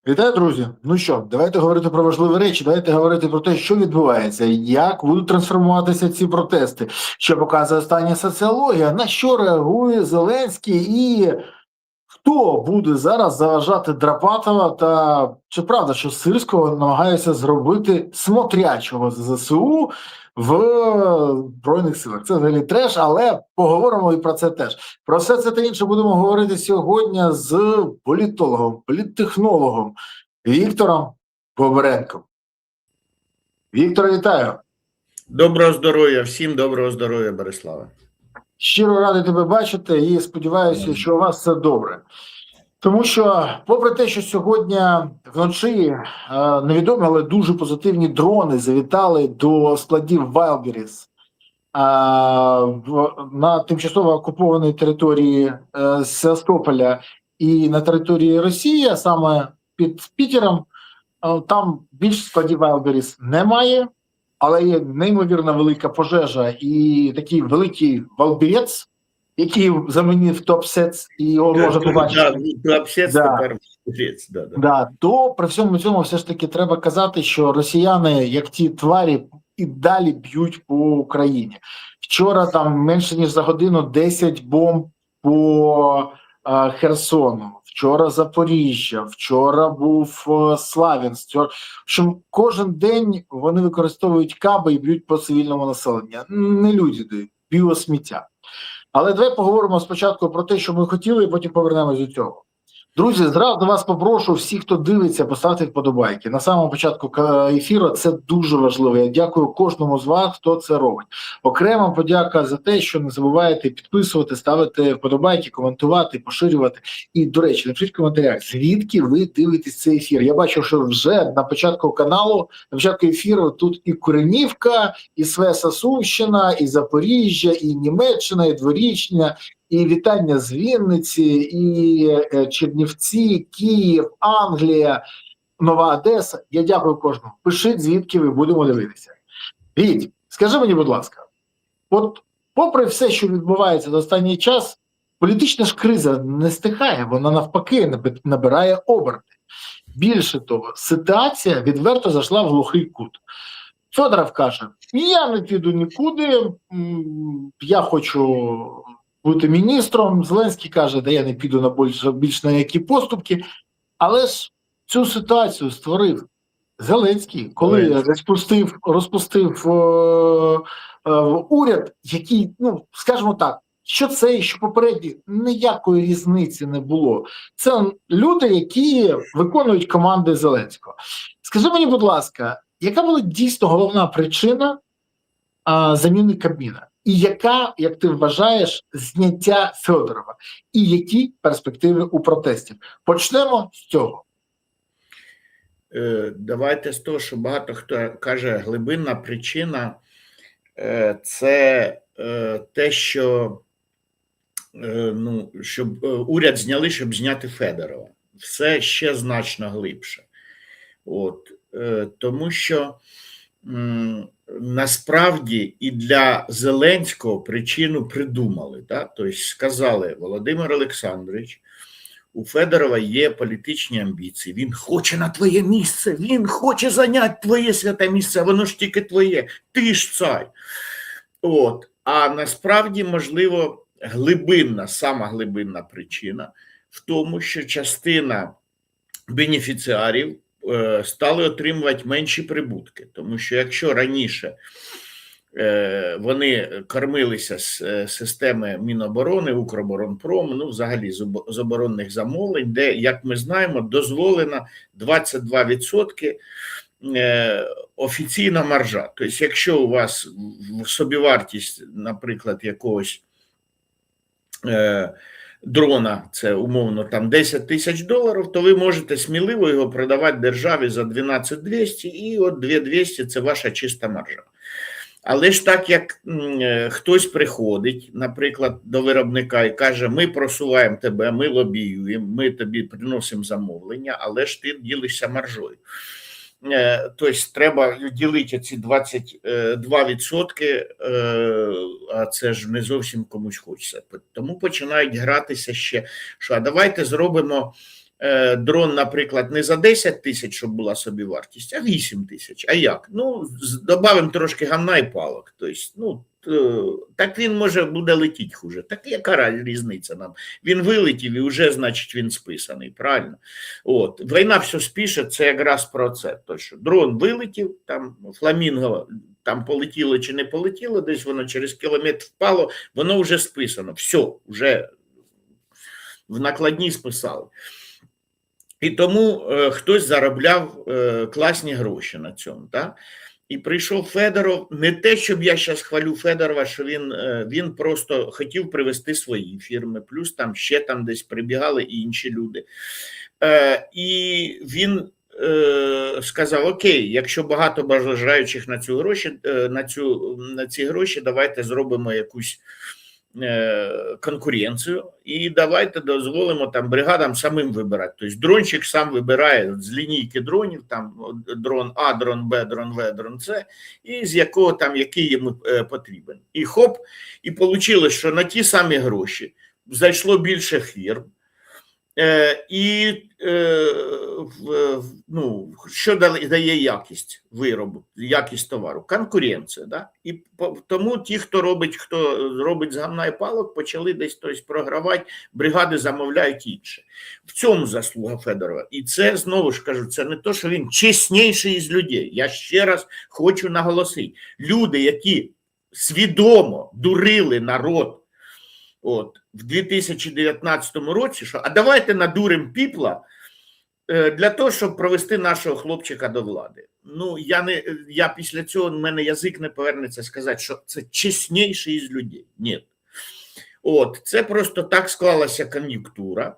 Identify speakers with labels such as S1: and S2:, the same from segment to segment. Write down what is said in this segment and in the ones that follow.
S1: Вітаю, друзі! Ну що, давайте говорити про важливі речі, давайте говорити про те, що відбувається, як будуть трансформуватися ці протести, що показує остання соціологія, на що реагує Зеленський і хто буде зараз заважати Драпатова та чи правда, що Сирського намагаються зробити смотрячого з ЗСУ в Збройних силах. Це взагалі треш, але поговоримо і про це теж. Про все це та інше будемо говорити сьогодні з політологом, політтехнологом Віктором Бобренком. Віктор, вітаю!
S2: Доброго здоров'я всім, доброго здоров'я, Бориславе.
S1: Щиро радий тебе бачити і сподіваюся, що у вас все добре. Тому що, попри те, що сьогодні вночі невідомі, але дуже позитивні дрони завітали до складів Wildberries на тимчасово окупованій території Севастополя і на території Росії, а саме під Пітером, там більш складів Wildberries немає, але є неймовірно велика пожежа і такий великий Wildberries, який замінив топ-сет, і його можна побачити.
S2: Топ-сет тепер Wildberries,
S1: да. То при всьому цьому все ж таки треба казати, що росіяни, як ті тварі, і далі б'ють по Україні. Вчора там менше ніж за годину 10 бомб по Херсону, вчора Запоріжжя, вчора був Славянськ. Що кожен день вони використовують каби і б'ють по цивільному населенню. Не люди дають, біосміття. Але давай поговоримо спочатку про те, що ми хотіли, і потім повернемось до цього. Друзі, зразу вас попрошу, всі, хто дивиться, поставити вподобайки. На самому початку ефіру це дуже важливо. Я дякую кожному з вас, хто це робить. Окрема подяка за те, що не забуваєте підписувати, ставити вподобайки, коментувати, поширювати. І, до речі, напишіть в коментарях, звідки ви дивитесь цей ефір. Я бачу, що вже на початку каналу, на початку ефіру тут і Куренівка, і Свеса Сумщина, і Запоріжжя, і Німеччина, і Дворічня, і вітання з Вінниці, і Чернівці, Київ, Англія, Нова Одеса. Я дякую кожному. Пишіть, звідки ви, будемо дивитися. Віть, скажи мені, будь ласка, от попри все, що відбувається за останній час, політична ж криза не стихає, вона навпаки набирає оберти. Більше того, ситуація відверто зайшла в глухий кут. Федоров каже, я не піду нікуди, я хочу бути міністром. Зеленський каже, да я не піду на більш на які поступки. Але ж цю ситуацію створив Зеленський, коли розпустив уряд, який, ну, скажімо так, що цей, що попередній, ніякої різниці не було. Це люди, які виконують команди Зеленського. Скажи мені, будь ласка, яка була дійсно головна причина заміни Кабміна? І яка, як ти вважаєш, зняття Федорова? І які перспективи у протестів? Почнемо з цього.
S2: Давайте з того, що багато хто каже, глибинна причина – це те, що щоб уряд зняли, щоб зняти Федорова. Все ще значно глибше. Тому що насправді і для Зеленського причину придумали. Тобто сказали, Володимир Олександрович, у Федорова є політичні амбіції, він хоче на твоє місце, він хоче зайняти твоє святе місце, воно ж тільки твоє, ти ж цар. А насправді, можливо, сама глибинна причина в тому, що частина бенефіціарів стали отримувати менші прибутки. Тому що якщо раніше вони кормилися з системи Міноборони, Укроборонпром, взагалі з оборонних замовлень, де, як ми знаємо, дозволено 22% офіційна маржа. Тобто, якщо у вас собівартість, наприклад, якогось дрона, це умовно там $10 тисяч, то ви можете сміливо його продавати державі за 12 200, і от 2200 – це ваша чиста маржа. Але ж так, як хтось приходить, наприклад, до виробника і каже, ми просуваємо тебе, ми лобіюємо, ми тобі приносимо замовлення, але ж ти ділишся маржою. Тобто треба ділити ці 22%, а це ж не зовсім комусь хочеться. Тому починають гратися ще, що а давайте зробимо дрон, наприклад, не за 10 тисяч, щоб була собівартість, а 8 тисяч. А як? Ну, добавимо трошки гамна і палок. Тобто, ну, так він може буде летіти хуже. Так яка різниця нам? Він вилетів і вже, значить, він списаний, правильно? От. Війна все спіше, це якраз про це. То, що дрон вилетів, там фламінго там полетіло чи не полетіло, десь воно через кілометр впало, воно вже списано. Все, вже в накладні списали. І тому хтось заробляв класні гроші на цьому. Так? І прийшов Федоров, не те, щоб я зараз хвалю Федорова, що він просто хотів привести свої фірми, плюс там ще там десь прибігали і інші люди. І він сказав, окей, якщо багато бажаючих на ці гроші, давайте зробимо якусь конкуренцію і давайте дозволимо там бригадам самим вибирати. Тобто дрончик сам вибирає з лінійки дронів, там дрон А, дрон Б, дрон В, дрон С, і з якого там, який йому потрібен. І хоп, і вийшло, що на ті самі гроші зайшло більше фірм. І ну, що дає якість виробу, якість товару? Конкуренція. Да? І тому ті, хто робить з гамна і палок, почали десь програвати, бригади замовляють інше. В цьому заслуга Федорова. І це, знову ж кажу, це не то, що він чесніший із людей. Я ще раз хочу наголосити. Люди, які свідомо дурили народ, от, в 2019 році, що, а давайте надуримо піпла для того, щоб провести нашого хлопчика до влади. Ну, я після цього, в мене язик не повернеться сказати, що це чесніший із людей. Ні. От, це просто так склалася кон'юнктура,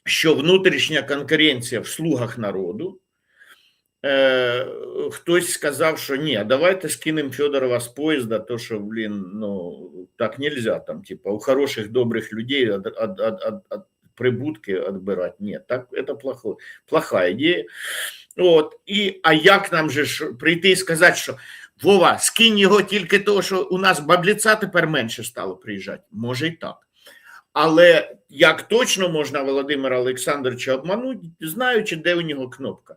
S2: що внутрішня конкуренція в слугах народу, хтось сказав, що ні, а давайте скинемо Федорова з поїзда, то що, ну, так нельзя, там, типа, у хороших, добрих людей от прибутки відбирати. Ні, так, це плоха ідея. От, а як нам же прийти і сказати, що Вова, скинь його тільки того, що у нас бабліця тепер менше стало приїжджати? Може і так. Але як точно можна Володимира Олександровича обманути, знаючи, де у нього кнопка?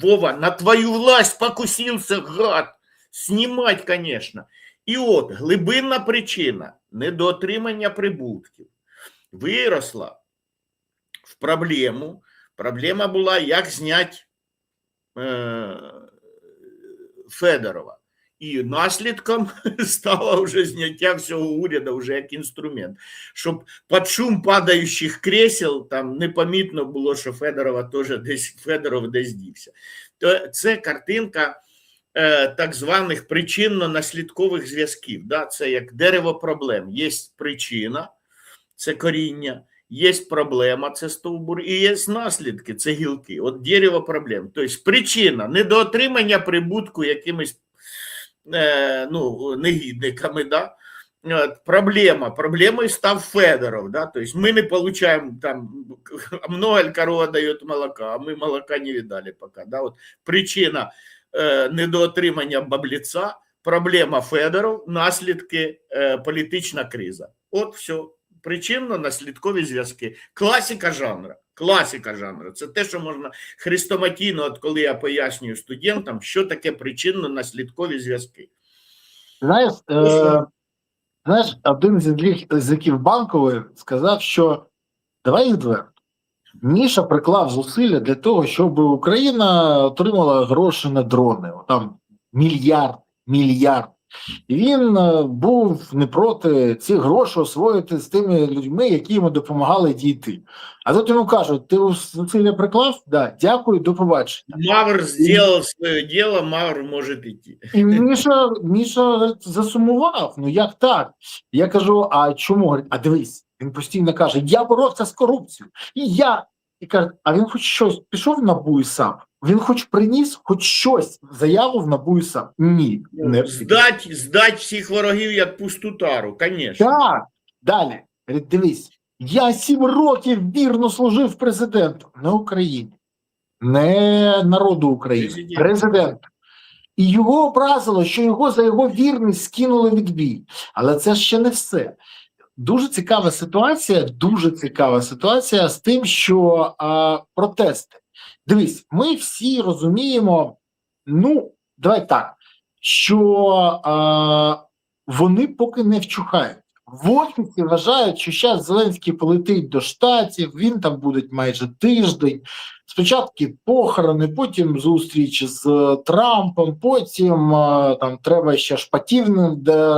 S2: Вова, на твою власть покусився, гад. Знімать, конечно. І от, глибинна причина недоотримання прибутків виросла в проблему. Проблема була, як зняти Федорова. І наслідком стало вже зняття всього уряду вже як інструмент. Щоб під шум падаючих кресел там непомітно було, що Федоров десь дівся. То це картинка так званих причинно-наслідкових зв'язків. Да? Це як дерево проблем. Є причина, це коріння, є проблема, це стовбур, і є наслідки, це гілки. От дерево проблем. Тобто причина недоотримання прибутку якимось негідниками, да? Проблемой став Федоров, да? То есть мы не получаем там, много корова дает молока, а мы молока не видали пока, да? Вот причина недоотримання бабліця, проблема Федоров, наслідки політична криза. От все, причинно-наслідкові зв'язки. Класика жанру. Це те, що можна хрестоматійно, от коли я пояснюю студентам, що таке причинно-наслідкові зв'язки.
S1: Знаєш, один з язиків Банкової сказав, що давай відверто. Міша приклав зусилля для того, щоб Україна отримала гроші на дрони. Там мільярд. І він був не проти ці гроші освоїти з тими людьми, які йому допомагали дійти. А тут йому кажуть, ти зусилля приклав? Да, дякую, до побачення.
S2: Мавр зробив своє діло, Мавр може йти.
S1: І Міша засумував, ну як так? Я кажу, а чому? А дивись, він постійно каже, я боровся з корупцією, і каже, а він хоч щось пішов в НАБУ і сам? Він хоч приніс, хоч щось, заяву в НАБУ і сам? Ні.
S2: Здать всіх ворогів як пусту тару, звісно.
S1: Так, далі, дивись, я 7 років вірно служив президентом, не Україні, не народу України, президенту. І його образило, що його за його вірність скинули відбій. Але це ще не все. дуже цікава ситуація з тим, що протести. Дивись, ми всі розуміємо, ну, давай так, що вони поки не вчухають. В офісі вважають, що зараз Зеленський полетить до Штатів, він там буде майже тиждень. Спочатку похорони, потім зустріч з Трампом, потім там треба ще шпатів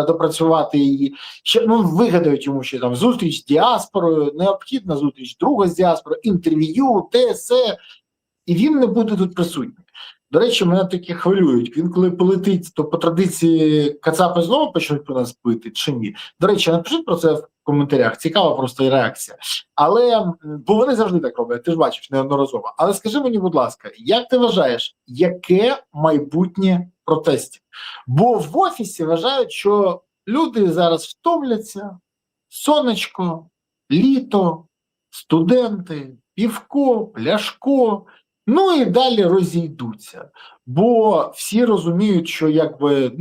S1: допрацювати її. Ще вигадають йому, що там зустріч з діаспорою, необхідна зустріч друга з діаспорою, інтерв'ю, те, се, і він не буде тут присутній. До речі, мене такі хвилюють. Він коли полетить, то по традиції кацапи знову почнуть про нас бити чи ні? До речі, напишіть про це в коментарях. Цікава просто і реакція. Але, бо вони завжди так роблять, ти ж бачиш неодноразово. Але скажи мені, будь ласка, як ти вважаєш, яке майбутнє протестів? Бо в офісі вважають, що люди зараз втомляться, сонечко, літо, студенти, півко, пляшко, ну і далі розійдуться. Бо всі розуміють, що якби,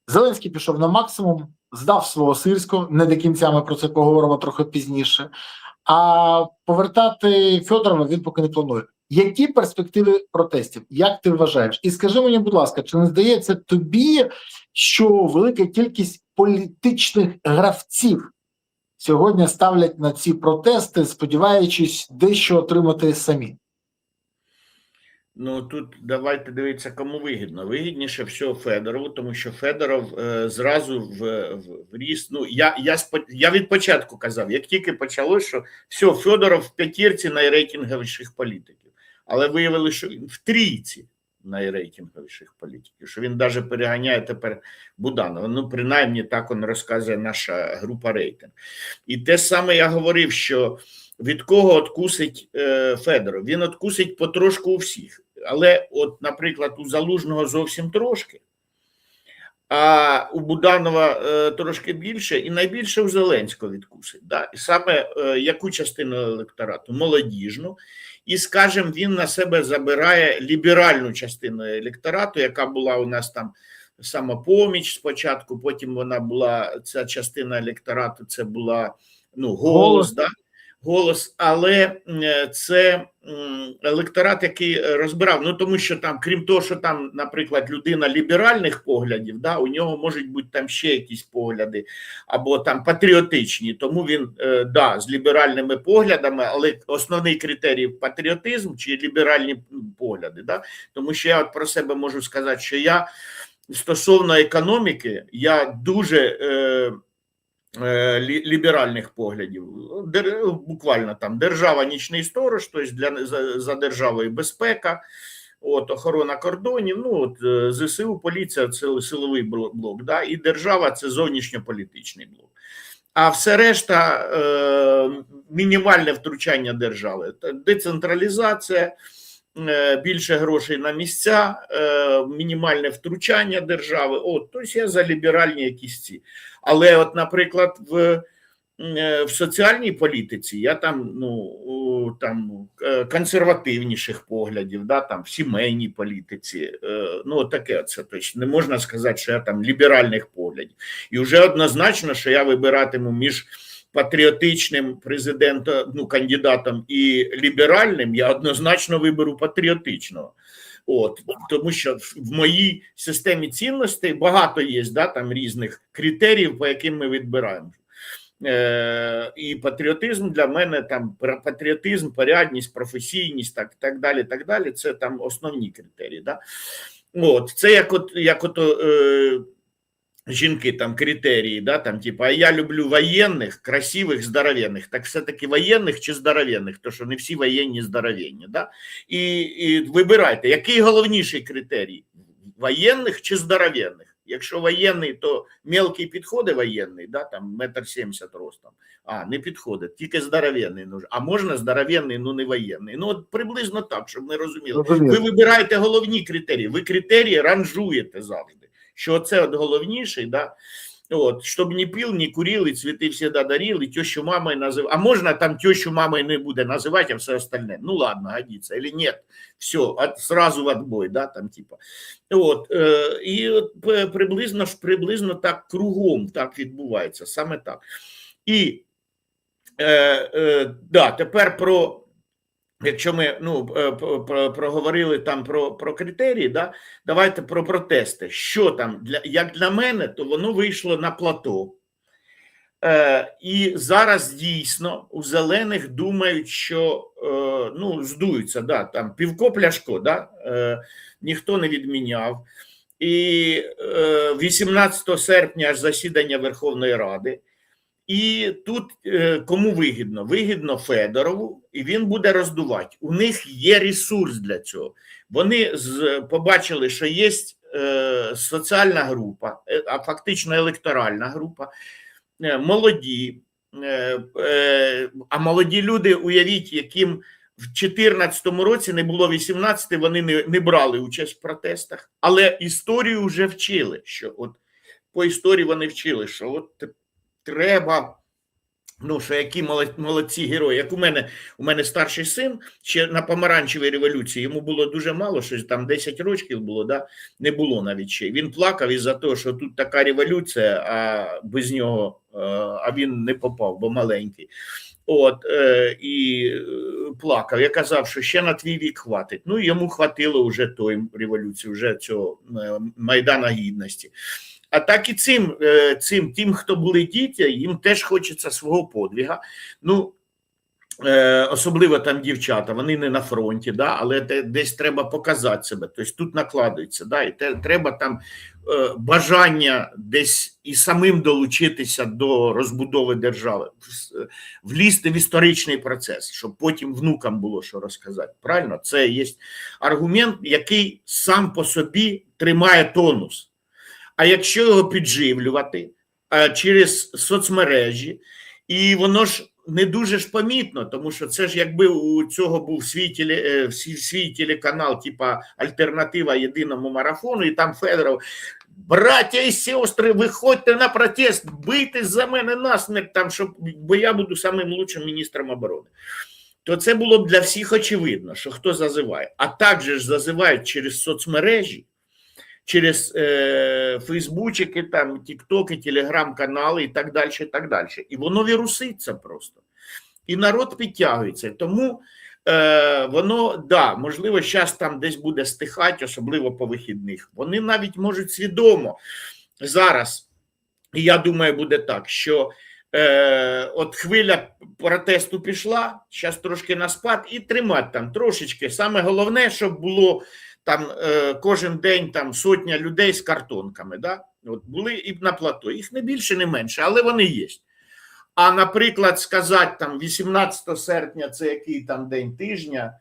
S1: Зеленський пішов на максимум, здав свого Сирського, не до кінця ми про це поговоримо трохи пізніше, а повертати Федорова він поки не планує. Які перспективи протестів? Як ти вважаєш? І скажи мені, будь ласка, чи не здається тобі, що велика кількість політичних гравців сьогодні ставлять на ці протести, сподіваючись дещо отримати самі?
S2: Ну, тут давайте дивитися, кому вигідно. Вигідніше всього Федорову, тому що Федоров зразу вріс. Ну, я від початку казав, як тільки почалось, що все, Федоров в п'ятірці найрейтинговіших політиків. Але виявили, що він в трійці найрейтинговіших політиків, що він навіть переганяє тепер Буданова. Ну, принаймні, так он розказує наша група рейтинг. І те саме я говорив, що від кого откусить Федоров? Він откусить потрошку у всіх. Але, от, наприклад, у Залужного зовсім трошки, а у Буданова трошки більше, і найбільше у Зеленського відкусить. Да? І саме яку частину електорату? Молодіжну. І, скажімо, він на себе забирає ліберальну частину електорату, яка була у нас там Самопоміч спочатку, потім вона була, ця частина електорату, це була голос, да? Голос, але це електорат, який розбирав, тому що там, крім того, що там, наприклад, людина ліберальних поглядів, да, у нього можуть бути там ще якісь погляди, або там патріотичні, тому він, да, з ліберальними поглядами, але основний критерій патріотизм чи ліберальні погляди, да, тому що я от про себе можу сказати, що я стосовно економіки, я дуже ліберальних поглядів, буквально там держава нічний сторож, тобто за державою безпека, от, охорона кордонів, ЗСУ, поліція – це силовий блок, да, і держава – це зовнішньополітичний блок. А все решта мінімальне втручання держави, децентралізація, більше грошей на місця, мінімальне втручання держави. Тобто я за ліберальні якісь ці. Але от, наприклад, в соціальній політиці я там, консервативніших поглядів, да, там, в сімейній політиці, таке це. Тобто не можна сказати, що я там ліберальних поглядів. І вже однозначно, що я вибиратиму між патріотичним президентом, кандидатом і ліберальним, я однозначно виберу патріотичного. Тому що в моїй системі цінностей багато є, да, там різних критеріїв, по яким ми відбираємо. І патріотизм для мене, там патріотизм, порядність, професійність, так далі, це там основні критерії. Да? Це як жінки, там критерії, да, там, а я люблю воєнних, красивих, здоровенних. Так все-таки воєнних чи здоровенних, тому що не всі воєнні здоровенні. Да? І вибирайте, який головніший критерій? Воєнних чи здоровенних? Якщо воєнний, то мелкий підходить воєнний, да, там 1,70 м ростом. Не підходить, тільки здоровенний. А можна здоровенний, не воєнний. От приблизно так, щоб ми розуміли. Ви вибираєте головні критерії, ви критерії ранжуєте завжди. Що це головніший, да? Щоб не пил, не курил, и цветы всегда дарил, и тещу мамой называл. А можно там тещу мамой не буде называть, а все остальное? Ну ладно, годится. Или нет, все, сразу в отбой, да, там типа. І приблизно так кругом так відбувається, саме так. І да, тепер про, якщо ми проговорили там про критерії, да, давайте про протести. Що там, як для мене, то воно вийшло на плато. І зараз дійсно у зелених думають, що здуються, да, там півко пляшко, да, ніхто не відміняв. І 18 серпня аж засідання Верховної Ради. І тут кому вигідно? Вигідно Федорову, і він буде роздувати. У них є ресурс для цього. Вони побачили, що є соціальна група, а фактично електоральна група, молоді, а молоді люди, уявіть, яким в 2014 році не було 18, вони не брали участь в протестах, але історію вже вчили, що от по історії вони вчили, що от треба, що які молодці герої. Як у мене старший син, ще на помаранчевій революції, йому було дуже мало, щось там 10 років було, да? Не було навіть ще. Він плакав із-за того, що тут така революція, а без нього, а він не попав, бо маленький. І плакав. Я казав, що ще на твій вік хватить. Ну, йому хватило вже тої революції, вже цього Майдана Гідності. А так і тим, хто були діти, їм теж хочеться свого подвига. Особливо там дівчата, вони не на фронті, да, але десь треба показати себе. Тобто тут накладується, да, і треба там бажання десь і самим долучитися до розбудови держави, влізти в історичний процес, щоб потім внукам було що розказати. Правильно? Це є аргумент, який сам по собі тримає тонус. А якщо його підживлювати через соцмережі, і воно ж не дуже ж помітно, тому що це ж якби у цього був свій телеканал, типа альтернатива єдиному марафону, і там Федоров: браття і сестри, виходьте на протест, бийтесь за мене насмерть, там, бо я буду самим лучшим міністром оборони. То це було б для всіх очевидно, що хто зазиває. А також ж зазивають через соцмережі, через фейсбучики, там, тіктоки, телеграм-канали і так далі, і так далі. І воно віруситься просто. І народ підтягується. Тому воно, да, можливо, зараз там десь буде стихати, особливо по вихідних. Вони навіть можуть свідомо зараз, і я думаю, буде так, що от хвиля протесту пішла, зараз трошки на спад, і тримати там трошечки. Саме головне, щоб було там кожен день там сотня людей з картонками, да? От були і на плато, їх не більше, не менше, але вони є. А, наприклад, сказати там 18 серпня, це який там день тижня,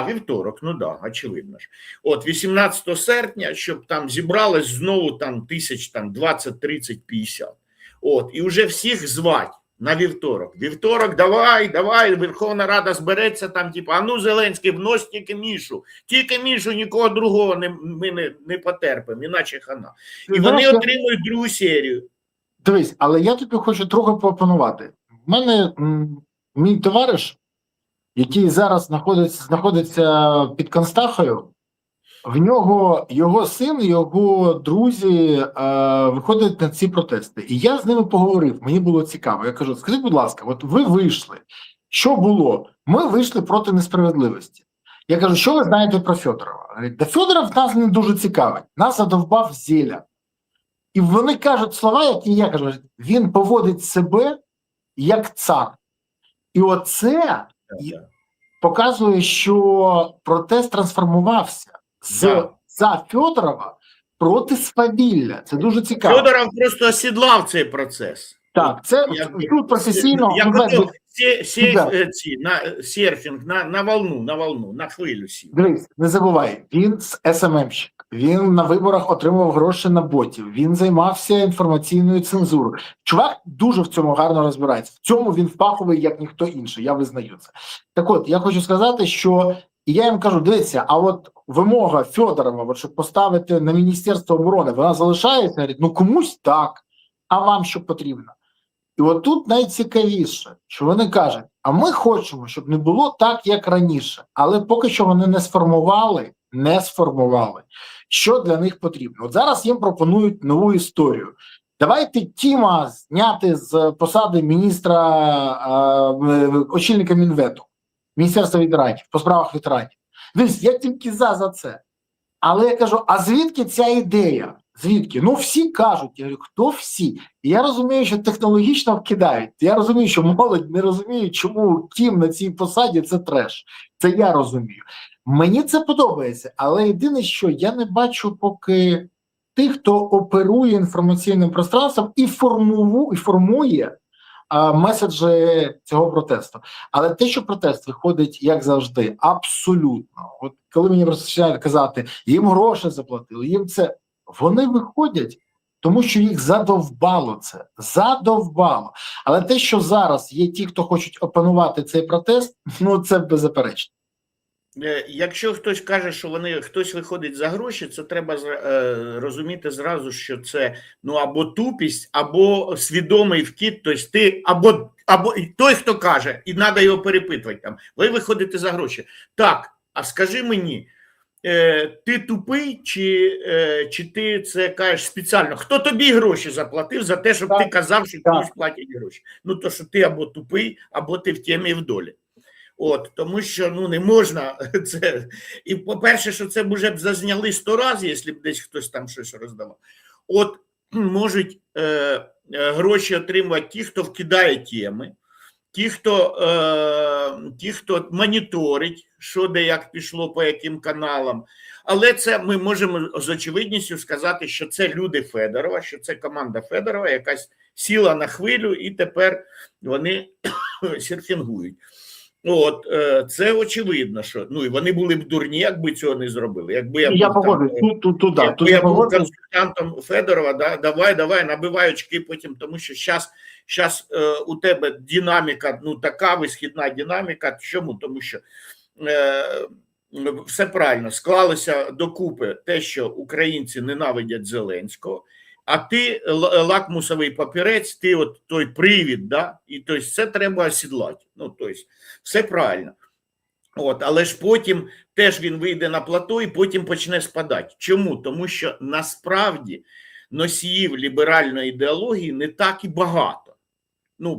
S2: вівторок, ну да, очевидно ж. От 18 серпня, щоб там зібралось знову там тисяч, там 20, 30, 50. От, і вже всіх звать на вівторок. Вівторок, давай, Верховна Рада збереться там, типу, Зеленський, внось тільки Мішу, нікого другого ми не потерпимо, іначе хана. І вони отримують другу серію.
S1: Дивись, але я тобі хочу трохи пропонувати. У мене мій товариш, який зараз знаходиться під Констахою, в нього його син, його друзі виходять на ці протести. І я з ними поговорив, мені було цікаво. Я кажу: скажіть, будь ласка, от ви вийшли, що було? Ми вийшли проти несправедливості. Я кажу: що ви знаєте про Федорова? Говорить: да Федоров нас не дуже цікавить, нас задовбав Зеля. І вони кажуть слова, які я кажу: він поводить себе як цар. І оце показує, що протест трансформувався за Федорова проти свавілля. Це дуже цікаво.
S2: Федоров просто осідлав цей процес.
S1: Так, це тут професійно...
S2: серфінг, на волну, на хвилю сів.
S1: Дивись, не забувай, він СММщик. Він на виборах отримував гроші на ботів. Він займався інформаційною цензурою. Чувак дуже в цьому гарно розбирається. В цьому він фаховий, як ніхто інший, я визнаю це. Так от, я хочу сказати, що... І я їм кажу: дивіться, а от вимога Федорова, щоб поставити на Міністерство оборони, вона залишається? Говорить: ну комусь так, а вам що потрібно? І от тут найцікавіше, що вони кажуть: а ми хочемо, щоб не було так, як раніше. Але поки що вони не сформували, що для них потрібно. От зараз їм пропонують нову історію. Давайте Тіма зняти з посади міністра, очільника Мінвету, Міністерства ветеранів, по справах ветеранів. Дивись, я тільки за це. Але я кажу, а звідки ця ідея? Звідки? Ну, всі кажуть. Я говорю, хто всі? І я розумію, що технологічно вкидають. Я розумію, що молодь не розуміє, чому Кім на цій посаді – це треш. Це я розумію. Мені це подобається, але єдине, що я не бачу поки тих, хто оперує інформаційним пространством і формує меседжі цього протесту. Але те, що протест виходить, як завжди, абсолютно. От коли мені починають казати, їм гроші заплатили, їм це, вони виходять, тому що їх задовбало це. Задовбало. Але те, що зараз є ті, хто хочуть опанувати цей протест, ну це беззаперечно.
S2: Якщо хтось каже, що хтось виходить за гроші, це треба розуміти зразу, що це або тупість, або свідомий вкид. Тобто ти або той, хто каже, і треба його перепитувати там. Ви виходите за гроші. Так, а скажи мені, ти тупий, чи ти це кажеш спеціально? Хто тобі гроші заплатив за те, щоб ти казав, що комусь платять гроші? Ну то, що ти або тупий, або ти в темі і в долі. Тому що не можна це. І по-перше, що це вже б зазняли 100 разів, якщо б десь хтось там щось роздавав. Можуть гроші отримувати ті, хто вкидає теми, ті, хто моніторить, що де як пішло, по яким каналам. Але це ми можемо з очевидністю сказати, що це люди Федорова, що це команда Федорова, якась сіла на хвилю, і тепер вони серфінгують. Це очевидно, що і вони були б дурні, якби цього не зробили. Якби я був консультантом Федорова, давай, набивай очки потім, тому що зараз у тебе динаміка, така висхідна динаміка. Чому? Тому що все правильно, склалося докупи те, що українці ненавидять Зеленського, а ти лакмусовий папірець, ти той привід, і тобто це треба осідлати. Тобто все правильно. Але ж потім теж він вийде на плато і потім почне спадати. Чому? Тому що насправді носіїв ліберальної ідеології не так і багато.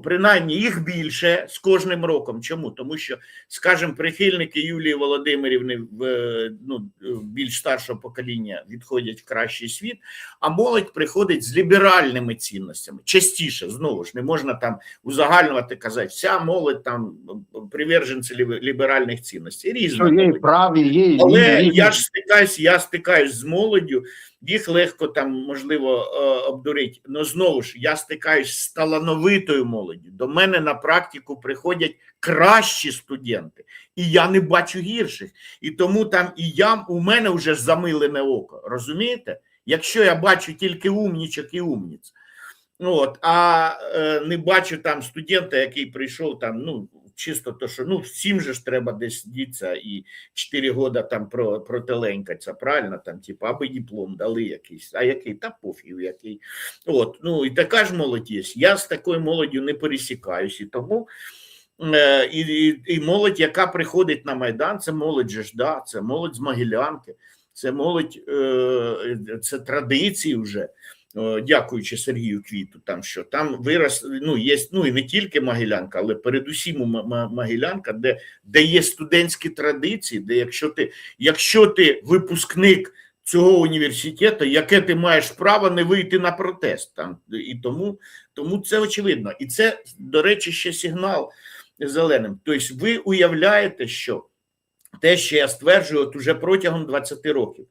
S2: Принаймні їх більше з кожним роком. Чому? Тому що, скажімо, прихильники Юлії Володимирівни більш старшого покоління відходять в кращий світ, а молодь приходить з ліберальними цінностями. Частіше, знову ж, не можна там узагальнювати, казати, вся молодь там приверженці ліберальних цінностей. Різно. Але я стикаюсь з молоддю, їх легко там, можливо, обдурити. Но знову ж, я стикаюсь з талановитою молоддю. До мене на практику приходять кращі студенти. І я не бачу гірших. І тому там у мене вже замилене око. Розумієте? Якщо я бачу тільки умнічок і умніць. А не бачу там студента, який прийшов там, чисто то, що всім же ж треба десь діться і 4 роки там протеленькаться, правильно? Там, аби диплом дали якийсь, а який? Та пофіг який. І така ж молодь є. Я з такою молоддю не пересікаюсь, і тому і молодь, яка приходить на Майдан, це молодь же ж, це молодь з Могилянки, це молодь, це традиції вже. Дякуючи Сергію Квіту, там вираз, є, і не тільки Могилянка, але передусім Могилянка, де є студентські традиції, де якщо ти випускник цього університету, яке ти маєш право не вийти на протест. І тому це очевидно. І це, до речі, ще сигнал зеленим. Тобто ви уявляєте, що те, що я стверджую уже протягом 20 років,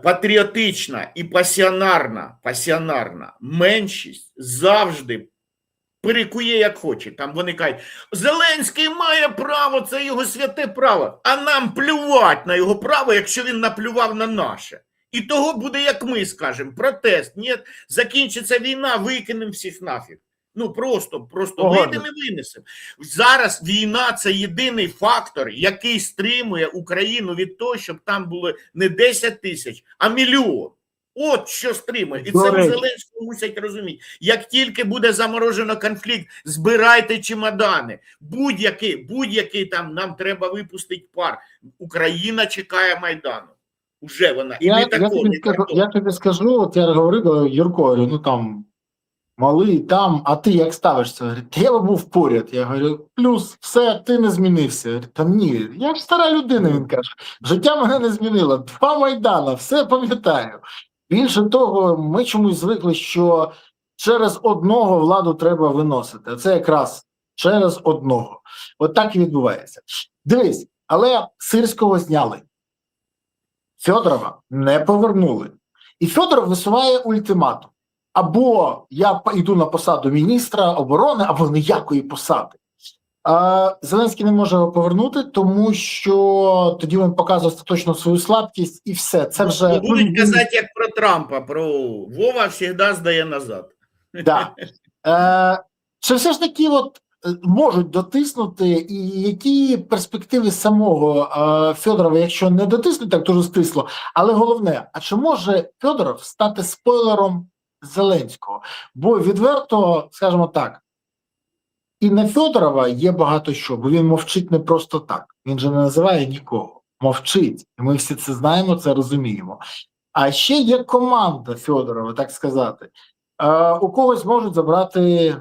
S2: патріотична і пасіонарна меншість завжди перекує як хоче. Там вони кажуть, Зеленський має право, це його святе право, а нам плювать на його право, якщо він наплював на наше. І того буде, як ми скажемо, протест, ні, закінчиться війна, викинемо всіх нафіг. Просто вийдемо і винесемо. Зараз війна – це єдиний фактор, який стримує Україну від того, щоб там було не 10 тисяч, а мільйон. От що стримує. І це у Зеленського мусять розуміти. Як тільки буде заморожено конфлікт, збирайте чемодани. Будь-який там нам треба випустити пар. Україна чекає Майдану. Уже вона. І не такого, не такого.
S1: Я тобі скажу, от я говорив Юрко, говорю, ну там, малий там, а ти як ставишся? Говорить, я був поряд. Я говорю, плюс, все, ти не змінився. Говорить, та ні, я ж стара людина, він каже. Життя мене не змінило. 2 Майдана, все пам'ятаю. Більше того, ми чомусь звикли, що через одного владу треба виносити. А це якраз через одного. От так і відбувається. Дивись, але Сирського зняли. Фьодорова не повернули. І Фьодоров висуває ультиматум. Або я йду на посаду міністра оборони, або ніякої посади. Зеленський не може його повернути, тому що тоді він показує остаточно свою слабкість і все. Це вже
S2: будуть казати, як про Трампа, про Вова завжди здає назад.
S1: Да. Чи все ж таки от можуть дотиснути, і які перспективи самого Фьодорова, якщо не дотиснуть так дуже стисло, але головне, а чи може Фьодоров стати спойлером Зеленського? Бо відверто, скажімо так, і на Фьодорова є багато що, бо він мовчить не просто так. Він же не називає нікого. Мовчить. І ми всі це знаємо, це розуміємо. А ще є команда Фьодорова, так сказати. У когось можуть забрати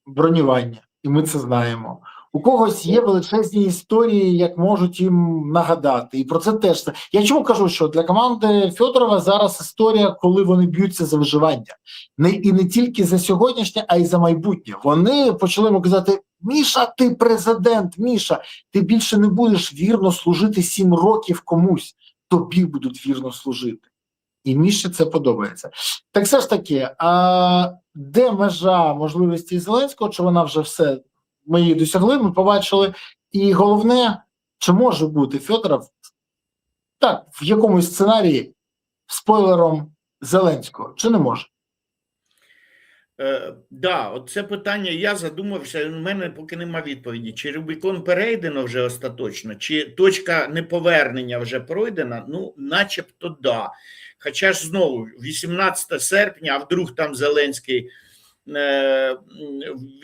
S1: бронювання, і ми це знаємо. У когось є величезні історії, як можуть їм нагадати. І про це теж. Я чому кажу, що для команди Фьодорова зараз історія, коли вони б'ються за виживання. І не тільки за сьогоднішнє, а й за майбутнє. Вони почали йому казати: Міша, ти президент, Міша, ти більше не будеш вірно служити 7 років комусь, тобі будуть вірно служити. І Міші це подобається. Так все ж таки, де межа можливості Зеленського, чи вона вже все, ми її досягли, ми побачили. І головне, чи може бути Фьодоров, так, в якомусь сценарії спойлером Зеленського, чи не може?
S2: Да, от це питання, я задумався, у мене поки нема відповіді, чи Рубікон перейдено вже остаточно, чи точка неповернення вже пройдена, ну, начебто да. Хоча ж знову, 18 серпня, а вдруг там Зеленський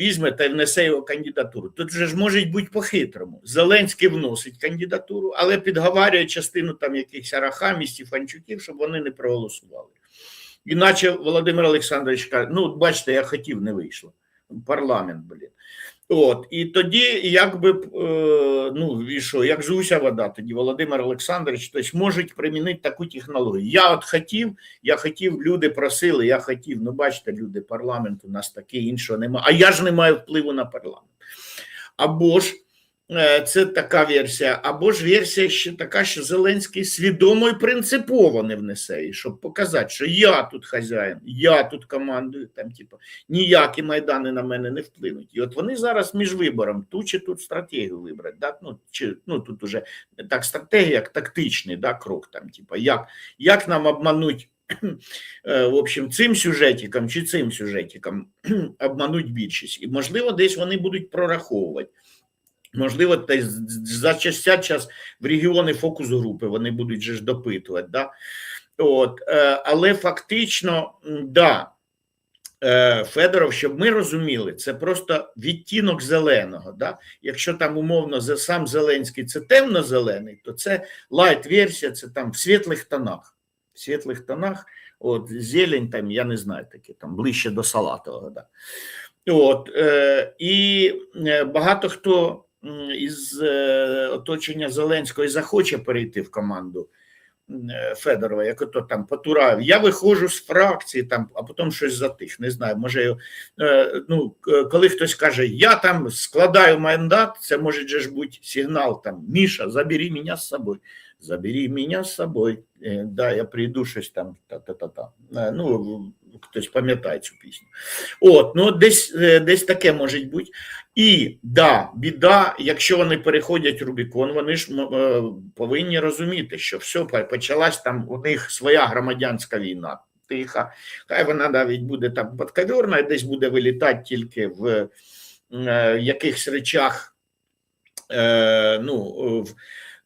S2: візьме та внесе його кандидатуру. Тут вже ж може бути по-хитрому. Зеленський вносить кандидатуру, але підговарює частину там якихось Арахамів, Фанчуків, щоб вони не проголосували. Іначе Володимир Олександрович каже, ну, бачите, я хотів, не вийшло. Парламент, блін. От, і тоді, якби, ну, і що, як зуся вода, тоді Володимир Олександрович, тобто, можуть примінити таку технологію. Я хотів, люди просили, я хотів, ну, бачите, люди, парламент у нас такий, іншого немає, а я ж не маю впливу на парламент. Або ж, це така версія, або ж версія ще така, що Зеленський свідомо і принципово не внесе, і щоб показати, що я тут хазяїн, я тут командую, там, типу, ніякі майдани на мене не вплинуть. І от вони зараз між вибором ту чи тут стратегію вибрати, да? Ну, тут уже не так стратегія, як тактичний, да, крок, там, типу, як нам обмануть, в общем, цим сюжетиком чи цим сюжетиком обмануть більшість. І, можливо, десь вони будуть прораховувати. Можливо, зачастять час в регіони фокус-групи, вони будуть же ж допитувати. Да? От, але фактично, да, Федоров, щоб ми розуміли, це просто відтінок зеленого. Да? Якщо там умовно сам Зеленський це темно-зелений, то це лайт-версія, це там в світлих тонах. В світлих тонах, от, зелень, там, я не знаю, таке, там, ближче до салатового. Да? От, і багато хто із оточення Зеленського і захоче перейти в команду Федорова, як ото там Потураєв. Я виходжу з фракції, там, а потім щось затих, не знаю, може, ну, коли хтось каже, я там складаю мандат, це може же ж бути сигнал, там, Міша, забери мене з собою. Забери мене з собою, да, я прийду щось там, та-та-та-та. Ну, хтось пам'ятає цю пісню. От, ну, десь таке може бути. І, да, біда, якщо вони переходять Рубікон, вони ж повинні розуміти, що все, почалась там у них своя громадянська війна. Тиха, хай вона навіть буде там подковерна, десь буде вилітати тільки в якихось речах, ну, в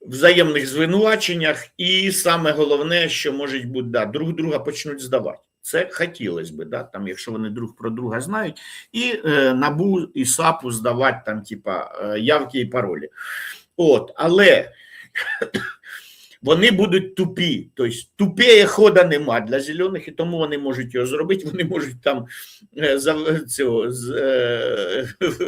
S2: взаємних звинуваченнях, і саме головне, що може бути, да, друг друга почнуть здавати. Це хотілося б, да, там, якщо вони друг про друга знають, і НАБУ і САПу здавати там, типа, явки і паролі. От, але вони будуть тупі. Тобто тупіє хода нема для зелених, і тому вони можуть його зробити, вони можуть там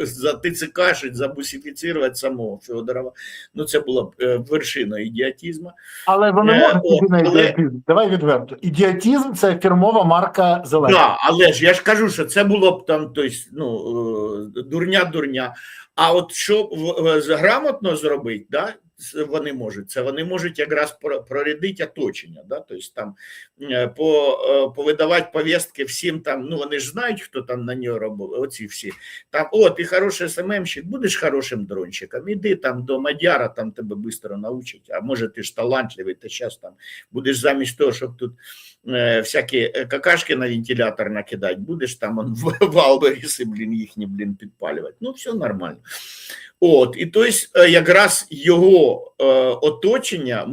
S2: затицикашить, забусифіцирувати самого Федорова. Ну, це була б вершина ідіотизму.
S1: Але вони можуть піти на ідіотизм. Давай відверто. Ідіотизм – це фірмова марка Зеленського.
S2: Так, але ж я ж кажу, що це було б там, тобто, ну, дурня. А от що грамотно зробити, да, вони можуть, це вони можуть якраз прорядити оточення, да, тобто там повидавати повістки всім там, ну вони ж знають, хто там на нього робив, оці всі. Там, о, ти хороший СММщик, будеш хорошим дрончиком, іди там до Мадяра, там тебе швидко научать, а може ти ж талантливий, ти зараз там будеш замість того, щоб тут всякі какашки на вентилятор накидати, будеш там он, в Алберіси, їхні, підпалювати. Ну, все нормально. От, і тобто якраз його оточення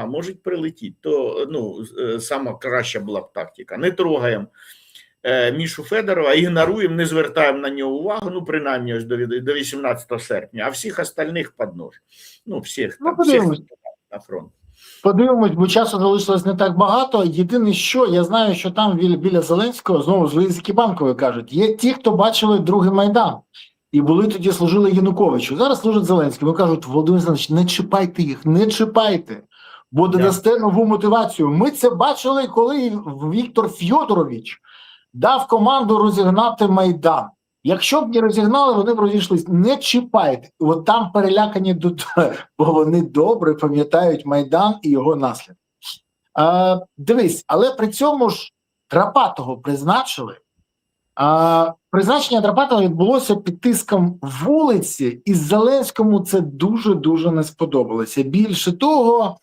S2: можуть прилетіти. То, ну, сама краща була б тактика. Не трогаємо Мішу Федорова, ігноруємо, не звертаємо на нього увагу, ну, принаймні, ось до 18 серпня, а всіх остальних під нож. Ну, всіх на фронт.
S1: Подивимось, бо часу залишилось не так багато. Єдине, що я знаю, що там біля Зеленського, знову з Лизики Банкової кажуть, є ті, хто бачили другий Майдан. І були тоді, служили Януковичу. Зараз служать Зеленському. Кажуть, Володимир Зеленський, не чіпайте їх, не чіпайте, бо додасте нову мотивацію. Ми це бачили, коли Віктор Фьодорович дав команду розігнати Майдан. Якщо б не розігнали, вони б розійшлись. Не чіпайте. От там перелякані, бо вони добре пам'ятають Майдан і його наслідки. Дивись, але при цьому ж Драпатого призначили. Призначення Драпатова відбулося під тиском вулиці, і Зеленському це дуже-дуже не сподобалося. Більше того,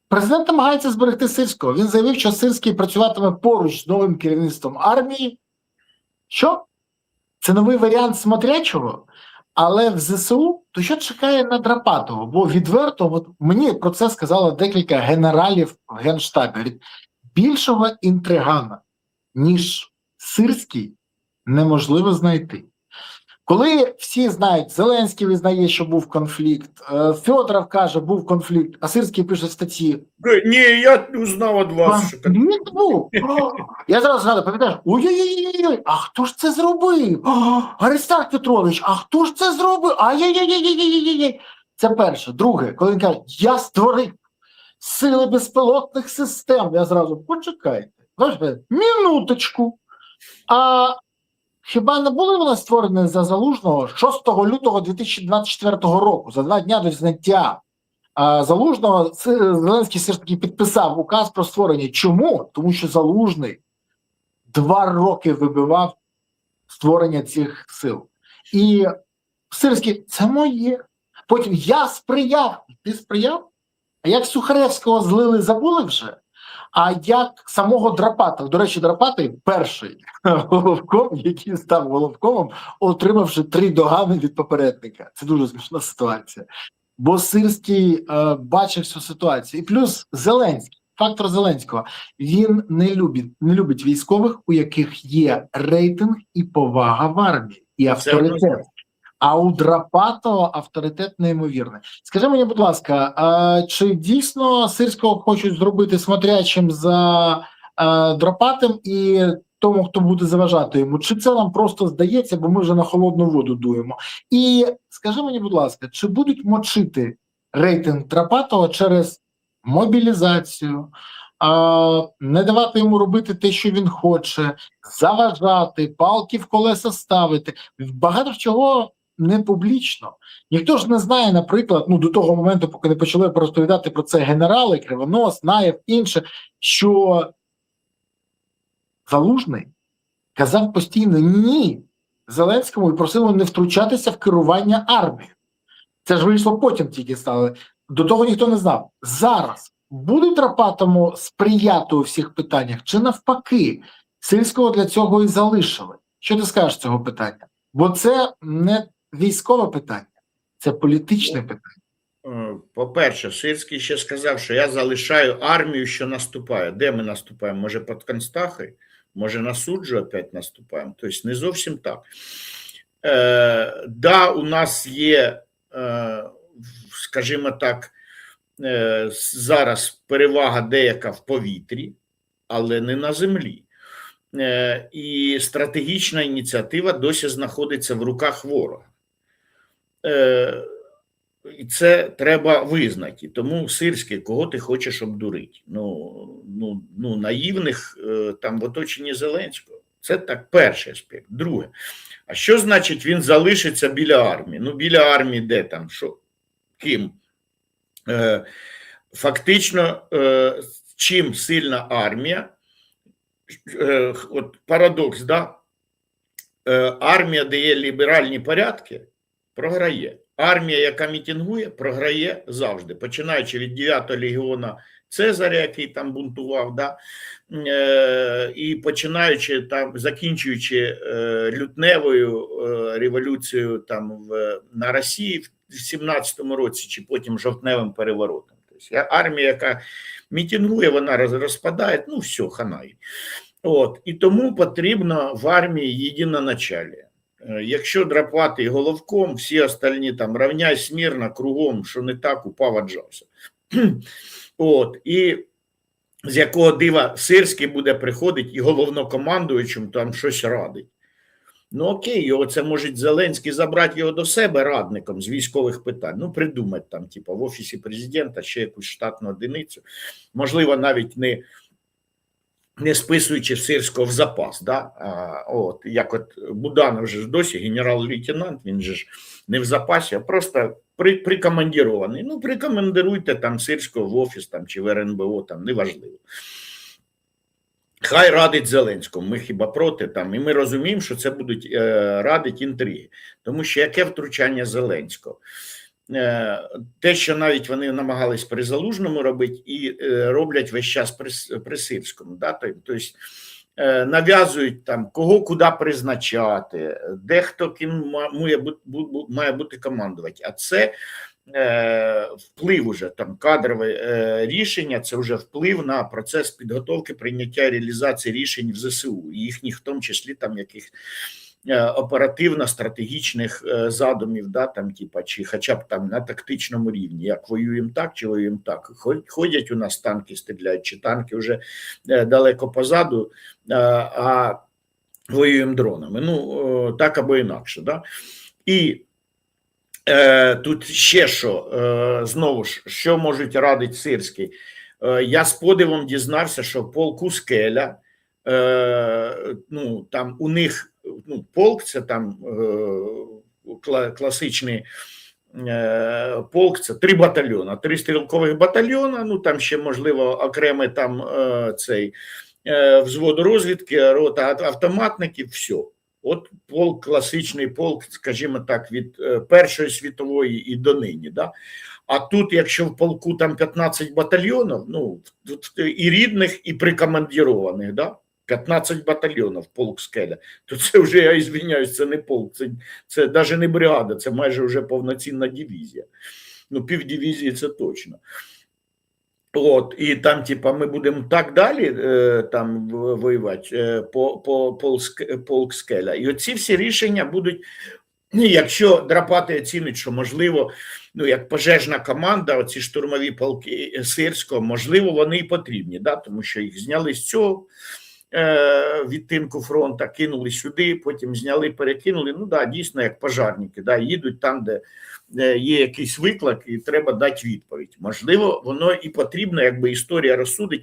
S1: президент намагається зберегти Сирського. Він заявив, що Сирський працюватиме поруч з новим керівництвом армії. Що? Це новий варіант смотрячого? Але в ЗСУ, то що чекає на Драпатого? Бо відверто, от мені про це сказало декілька генералів в Генштабі. Більшого інтригана, ніж Сирський, неможливо знайти. Коли всі знають, Зеленський визнає, що був конфлікт, Федоров каже, був конфлікт, а Сирський пише статті.
S2: Ні, я узнав від вас, що
S1: конфлікт був. Я зараз згадую, пам'ятаєш, ой-ой-ой, а хто ж це зробив? Аристарх Петрович, а хто ж це зробив? Ай-яй-яй-яй-яй-яй-яй. Це перше. Друге, коли він каже, я створив сили безпілотних систем, я зразу, почекайте. Минуточку. А хіба не були вони створені за Залужного 6 лютого 2024 року, за 2 дня до зняття Залужного? Зеленський все ж таки підписав указ про створення. Чому? Тому що Залужний 2 роки вибивав створення цих сил. І Сирський, це моє. Потім я сприяв. Ти сприяв? А як Сухаревського злили, забули вже? А як самого Драпатова, до речі, Драпатий перший головком, який став головкомом, отримавши 3 догани від попередника. Це дуже смішна ситуація. Бо Сирський бачив всю ситуацію. І плюс Зеленський, фактор Зеленського, він не любить військових, у яких є рейтинг і повага в армії, і авторитет. А у Драпатого авторитет неймовірний. Скажи мені, будь ласка, чи дійсно Сирського хочуть зробити смотрячим за Драпатим і тому, хто буде заважати йому? Чи це нам просто здається, бо ми вже на холодну воду дуємо? І скажи мені, будь ласка, чи будуть мочити рейтинг Драпатого через мобілізацію, не давати йому робити те, що він хоче, заважати, палки в колеса ставити, багато чого не публічно. Ніхто ж не знає, наприклад, до того моменту, поки не почали розповідати про це генерали, Кривонос, Наєв, інше, що Залужний казав постійно ні Зеленському і просив його не втручатися в керування армією. Це ж вийшло потім тільки стало. До того ніхто не знав. Зараз будуть Драпатому сприяти у всіх питаннях, чи навпаки, Сирського для цього і залишили? Що ти скажеш з цього питання? Бо це не військове питання, це політичне питання.
S2: По-перше, Сирський ще сказав, що я залишаю армію, що наступає. Де ми наступаємо? Може, під Констахою? Може, на суджу опять наступаємо? Тобто, не зовсім так. Да, у нас є скажімо так, зараз перевага деяка в повітрі, але не на землі. І стратегічна ініціатива досі знаходиться в руках ворога. І це треба визнати. Тому, Сирський, кого ти хочеш обдурити? Наївних там в оточенні Зеленського. Це так, перший аспект. Друге, а що значить він залишиться біля армії? Ну, біля армії де там? Що? Ким? Фактично, чим сильна армія, от парадокс, да? Армія, де є ліберальні порядки, програє. Армія, яка мітингує, програє завжди, починаючи від 9-го легіона Цезаря, який там бунтував, да? І починаючи там, закінчуючи лютневою революцією там на Росії в 17-му році, чи потім жовтневим переворотом. Тобто армія, яка мітингує, вона розпадає, ну все, ханай. От. І тому потрібно в армії єдиноначалія. Якщо драпати головком, всі остальні там равняй смірно, кругом, що не так, упав, аджався. От. І з якого дива Сирський буде приходити і головнокомандуючим там щось радить. Ну окей, його це може Зеленський забрати його до себе радником з військових питань. Ну придумати там, типу, в Офісі президента ще якусь штатну одиницю. Можливо, навіть не списуючи Сирського в запас. Да? От, як от Буданов же ж досі генерал-лейтенант, він же ж не в запасі, а просто прикомандірований. Ну, прикомандируйте там Сирського в Офіс там, чи в РНБО, там, неважливо. Хай радить Зеленському, ми хіба проти там, і ми розуміємо, що це будуть радити інтриги. Тому що яке втручання Зеленського? Те, що навіть вони намагались при Залужному робити і роблять весь час при Сирському. Да? Тобто нав'язують там, кого куди призначати, де хто ким має бути командувати. А це вплив уже, там кадрове рішення, це вже вплив на процес підготовки, прийняття і реалізації рішень в ЗСУ, і їхніх, в тому числі, там яких оперативно-стратегічних задумів, да, там, типа, чи хоча б там на тактичному рівні, як воюємо так, чи воюємо так. Ходять у нас танки, стріляють, чи танки вже далеко позаду, а воюємо дронами. Ну, так або інакше. Да? І тут ще що, знову ж, що можуть радити Сирський. Я з подивом дізнався, що полку Скеля, ну, там у них, ну, полк, це там класичний полк, це 3 батальйони, 3 стрілкових батальйони, ну, там ще, можливо, окремий там цей взвод розвідки, рота автоматників, все. От полк, класичний полк, скажімо так, від Першої світової і до нині, да? А тут, якщо в полку там 15 батальйонів, ну, і рідних, і прикомандірованих, да? 15 батальйонів полк Скеля, то це вже, я извиняюсь, це не полк, це навіть не бригада, це майже вже повноцінна дивізія. Ну, півдивізії це точно. От, і там, типа, ми будемо так далі там воювати полк Скеля. І оці всі рішення будуть, якщо драпати оцінить, що можливо, ну, як пожежна команда, оці штурмові полки Сирського, можливо, вони і потрібні, да? Тому що їх зняли з цього відтинку фронту, кинули сюди, потім зняли, перекинули, ну да, дійсно, як пожарники, да, їдуть там, де є якийсь виклик і треба дати відповідь. Можливо, воно і потрібно, якби історія розсудить.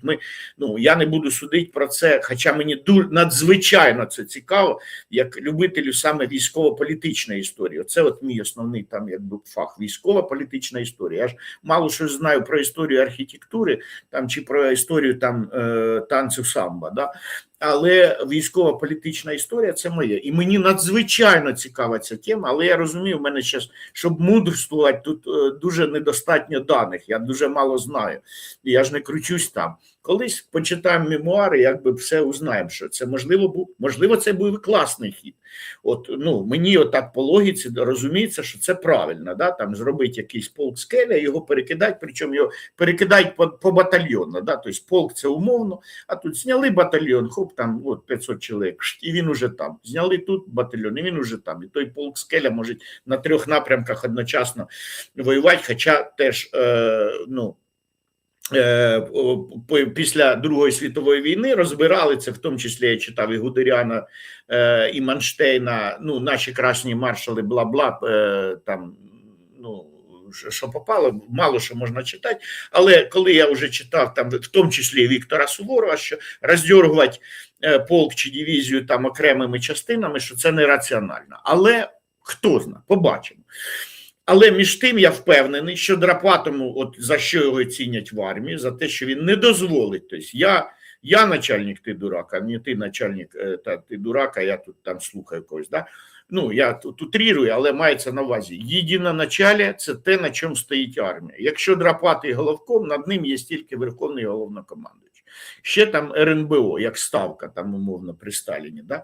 S2: Ну, я не буду судити про це, хоча мені надзвичайно це цікаво, як любителю саме військово-політичної історії. Оце от мій основний там якби фах, військово-політична історія. Я ж мало що знаю про історію архітектури там, чи про історію там танцю самбо, да? Але військово-політична історія – це моє. І мені надзвичайно цікава ця тема, але я розумію, в мене зараз, щоб мудрствувати, тут дуже недостатньо даних, я дуже мало знаю, і я ж не кручусь там. Колись почитаємо мемуари, якби все узнаємо, що це можливо, це був класний хід. От, ну, мені отак по логіці розуміється, що це правильно, да? Там зробити якийсь полк Скеля, його перекидати, причому його перекидають по батальйону, да? Тобто полк це умовно, а тут зняли батальйон, хоп, Оп, там от 500 чоловік, і він уже там. Зняли тут батальйон, і він уже там. І той полк Скеля може на 3 напрямках одночасно воювати, хоча теж, після Другої світової війни розбирали це, в тому числі я читав і Гудеряна, і Манштейна, наші красні маршали, бла-бла, там, що попало, мало що можна читати, але коли я вже читав, там, в тому числі Віктора Суворова, що роздергувати полк чи дивізію там окремими частинами, що це нераціонально. Але хто знає, побачимо. Але між тим я впевнений, що Драпатому, от за що його цінять в армії, за те, що він не дозволить. Тобто я начальник, ти дурак, а не ти начальник, ти дурак, а я тут там слухаю когось. Да? Я тут утрірую, але мається на увазі. Єдиноначалє – це те, на чому стоїть армія. Якщо Драпатий головком, над ним є тільки Верховний Головнокомандуючий. Ще там РНБО, як ставка, там умовно при Сталіні, да?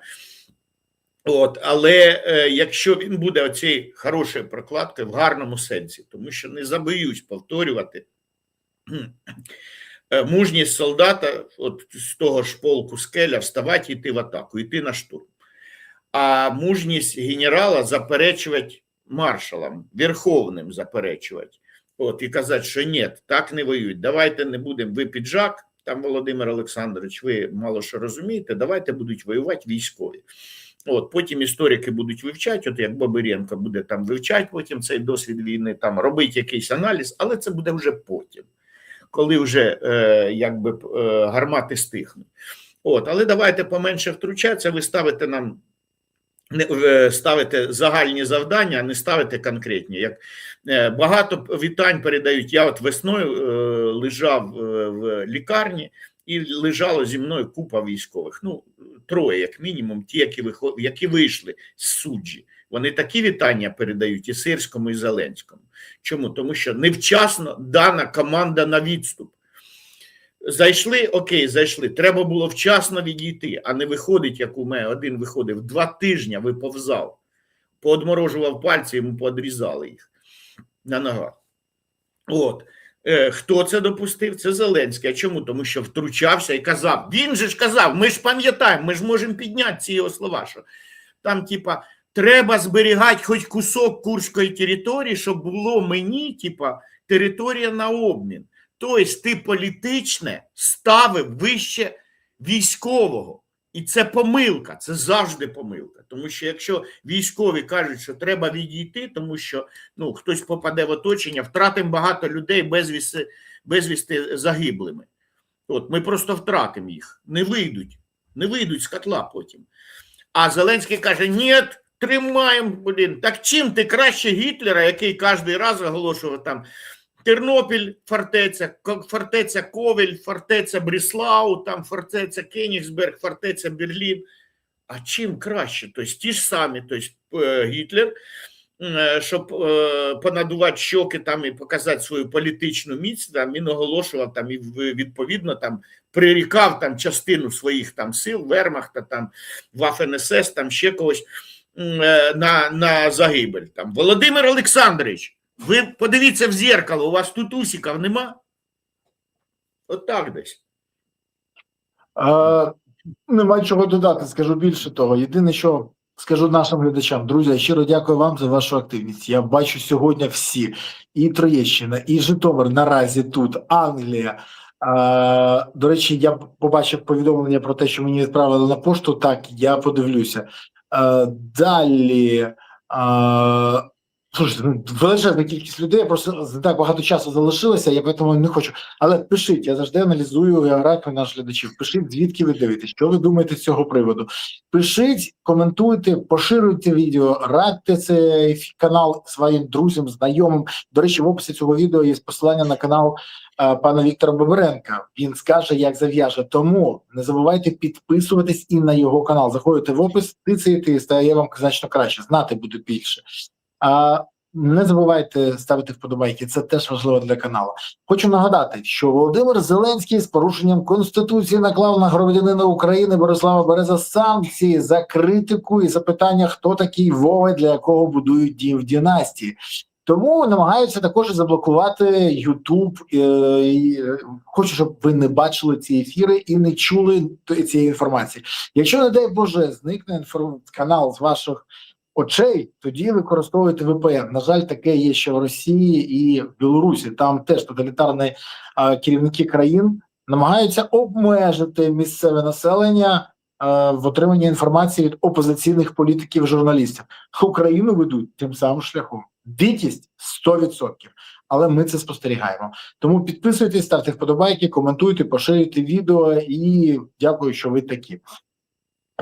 S2: Але якщо він буде оцією хорошою прокладкою в гарному сенсі, тому що не забоюсь повторювати, мужність солдата, от з того ж полку Скеля, вставати і йти в атаку, йти на штурм. А мужність генерала заперечувати маршалам, верховним заперечувати. І казати, що ні, так не воюють, давайте не будемо, ви піджак, там Володимир Олександрович, ви мало що розумієте, давайте будуть воювати військові. Потім історики будуть вивчати, от як Бабиренко буде там вивчати потім цей досвід війни, там робити якийсь аналіз, але це буде вже потім, коли вже гармати стихнуть. Але давайте поменше втручатися, ви ставите нам, ставите загальні завдання, а не ставите конкретні. Як багато вітань передають, я от весною лежав в лікарні, і лежало зі мною купа військових, 3 як мінімум, ті, які вийшли з суджі. Вони такі вітання передають і Сирському, і Зеленському. Чому? Тому що невчасно дана команда на відступ. Зайшли, окей, зайшли. Треба було вчасно відійти, а не виходить, як у мене один виходив, 2 тижні виповзав, поодморожував пальці, йому подрізали їх на ногах. Хто це допустив? Це Зеленський. А чому? Тому що втручався і казав, він же ж казав, ми ж пам'ятаємо, ми ж можемо підняти ці його слова, що там треба зберігати хоч кусок Курської території, щоб було мені, територія на обмін. Тобто ти політичне ставив вище військового. І це помилка, це завжди помилка. Тому що якщо військові кажуть, що треба відійти, тому що хтось попаде в оточення, втратимо багато людей безвісти загиблими. Ми просто втратимо їх, не вийдуть з котла потім. А Зеленський каже, ні, тримаємо, так чим ти краще Гітлера, який кожен раз оголошував там Тернопіль, фортеця Ковель, фортеця Бріслау, там фортеця Кенігсберг, фортеця Берлін. А чим краще? Тобто ті ж самі, Гітлер, щоб понадувати щоки там і показати свою політичну міць, там він оголошував там і відповідно там прирікав там частину своїх там сил, Вермахта, там Вафен-СС, там ще когось на загибель. Там Володимир Олександрович, ви подивіться в зеркало, у вас тут усиків нема? Так десь.
S1: Нема чого додати, скажу більше того. Єдине, що скажу нашим глядачам, друзі, я щиро дякую вам за вашу активність. Я бачу сьогодні всі, і Троєщина, і Житомир наразі тут, Англія. До речі, я побачив повідомлення про те, що мені відправили на пошту, так, я подивлюся. Далі... Слушайте, величезна кількість людей, просто не так багато часу залишилося, я тому не хочу. Але пишіть, я завжди аналізую географію наших глядачів. Пишіть, звідки ви дивитесь, що ви думаєте з цього приводу. Пишіть, коментуйте, поширюйте відео, радьте цей канал своїм друзям, знайомим. До речі, в описі цього відео є посилання на канал пана Віктора Бабиренка. Він скаже, як зав'яже. Тому не забувайте підписуватись і на його канал. Заходите в опис, тицяєте і стає вам значно краще, знати буде більше. Не забувайте ставити вподобайки, це теж важливо для каналу. Хочу нагадати, що Володимир Зеленський з порушенням Конституції наклав на громадянина України Борислава Береза санкції за критику і запитання, хто такий Вова, для якого будують дім в династії. Тому намагаються також заблокувати YouTube. Хочу, щоб ви не бачили ці ефіри і не чули цієї інформації. Якщо, не дай Боже, зникне канал з ваших очей, тоді використовуйте VPN. На жаль, таке є ще в Росії і в Білорусі. Там теж тоталітарні керівники країн намагаються обмежити місцеве населення в отриманні інформації від опозиційних політиків, журналістів. Україну ведуть тим самим шляхом. Дикість 100%. Але ми це спостерігаємо. Тому підписуйтесь, ставте вподобайки, коментуйте, поширюйте відео і дякую, що ви такі.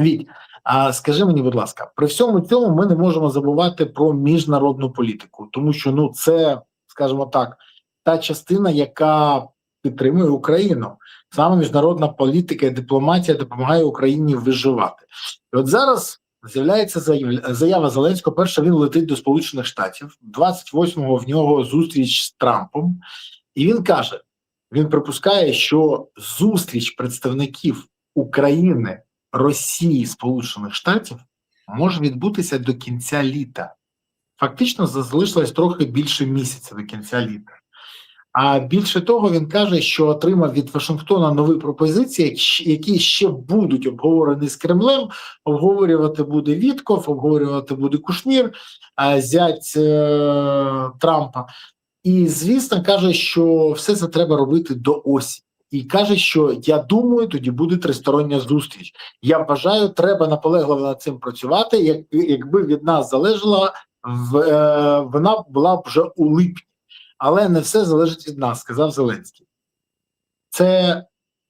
S1: Віть, а скажи мені, будь ласка, при всьому цьому ми не можемо забувати про міжнародну політику, тому що це, скажімо так, та частина, яка підтримує Україну. Саме міжнародна політика і дипломатія допомагає Україні виживати. І от зараз з'являється заява Зеленського. Перша, він летить до Сполучених Штатів, 28-го в нього зустріч з Трампом, і він каже, він припускає, що зустріч представників України, Росії, Сполучених Штатів може відбутися до кінця літа. Фактично залишилось трохи більше місяця до кінця літа. А більше того, він каже, що отримав від Вашингтона нові пропозиції, які ще будуть обговорені з Кремлем. Обговорювати буде Вітков, обговорювати буде Кушнір, зять Трампа. І, звісно, каже, що все це треба робити до осені. І каже, що я думаю, тоді буде тристороння зустріч. Я вважаю, треба наполегливо над цим працювати. Якби від нас залежало, вона була б вже у липні. Але не все залежить від нас, сказав Зеленський. Це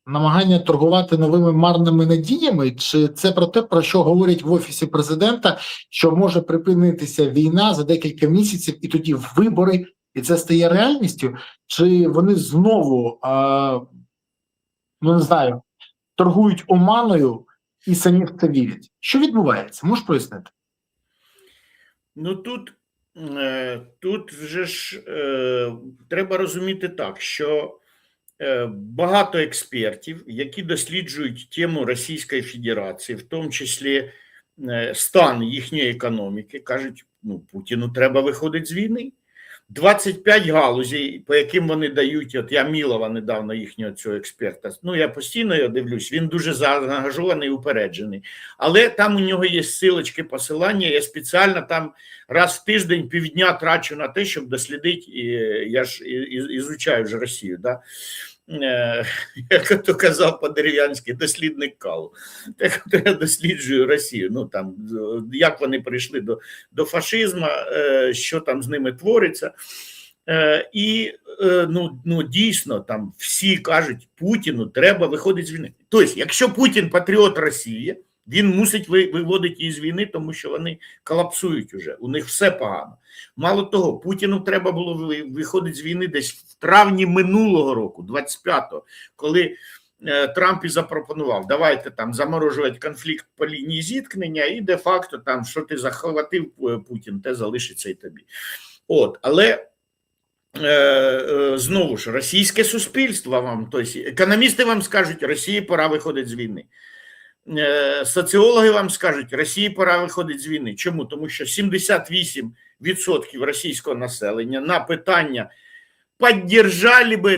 S1: намагання торгувати новими марними надіями? Чи це про те, про що говорять в Офісі президента, що може припинитися війна за декілька місяців і тоді вибори, і це стає реальністю? Чи вони знову, не знаю, торгують оманою і самі в це вірять? Що відбувається? Можеш пояснити?
S2: Ну тут вже ж треба розуміти так, що багато експертів, які досліджують тему Російської Федерації, в тому числі стан їхньої економіки, кажуть, Путіну треба виходити з війни. 25 галузей, по яким вони дають, от я Мілова недавно їхнього цього експерта, я постійно його дивлюсь, він дуже заангажований і упереджений, але там у нього є ссилочки, посилання, я спеціально там раз в тиждень півдня трачу на те, щоб дослідити, я ж ізучаю вже Росію, да? Як то казав по-дерев'янськи, дослідник калу. Так я досліджую Росію, як вони прийшли до фашизму, що там з ними твориться. І дійсно там всі кажуть, Путіну треба виходити з війни. Тобто, якщо Путін патріот Росії, він мусить виводити її з війни, тому що вони колапсують уже, у них все погано. Мало того, Путіну треба було виходити з війни десь в травні минулого року, 25-го, коли Трамп і запропонував, давайте там заморожувати конфлікт по лінії зіткнення і де-факто там, що ти захватив, Путін, те залишиться і тобі. Але знову ж, російське суспільство вам, тобто економісти вам скажуть, Росії пора виходити з війни. Соціологи вам скажуть, Росії пора виходити з війни. Чому? Тому що 78% російського населення на питання поддержали бы,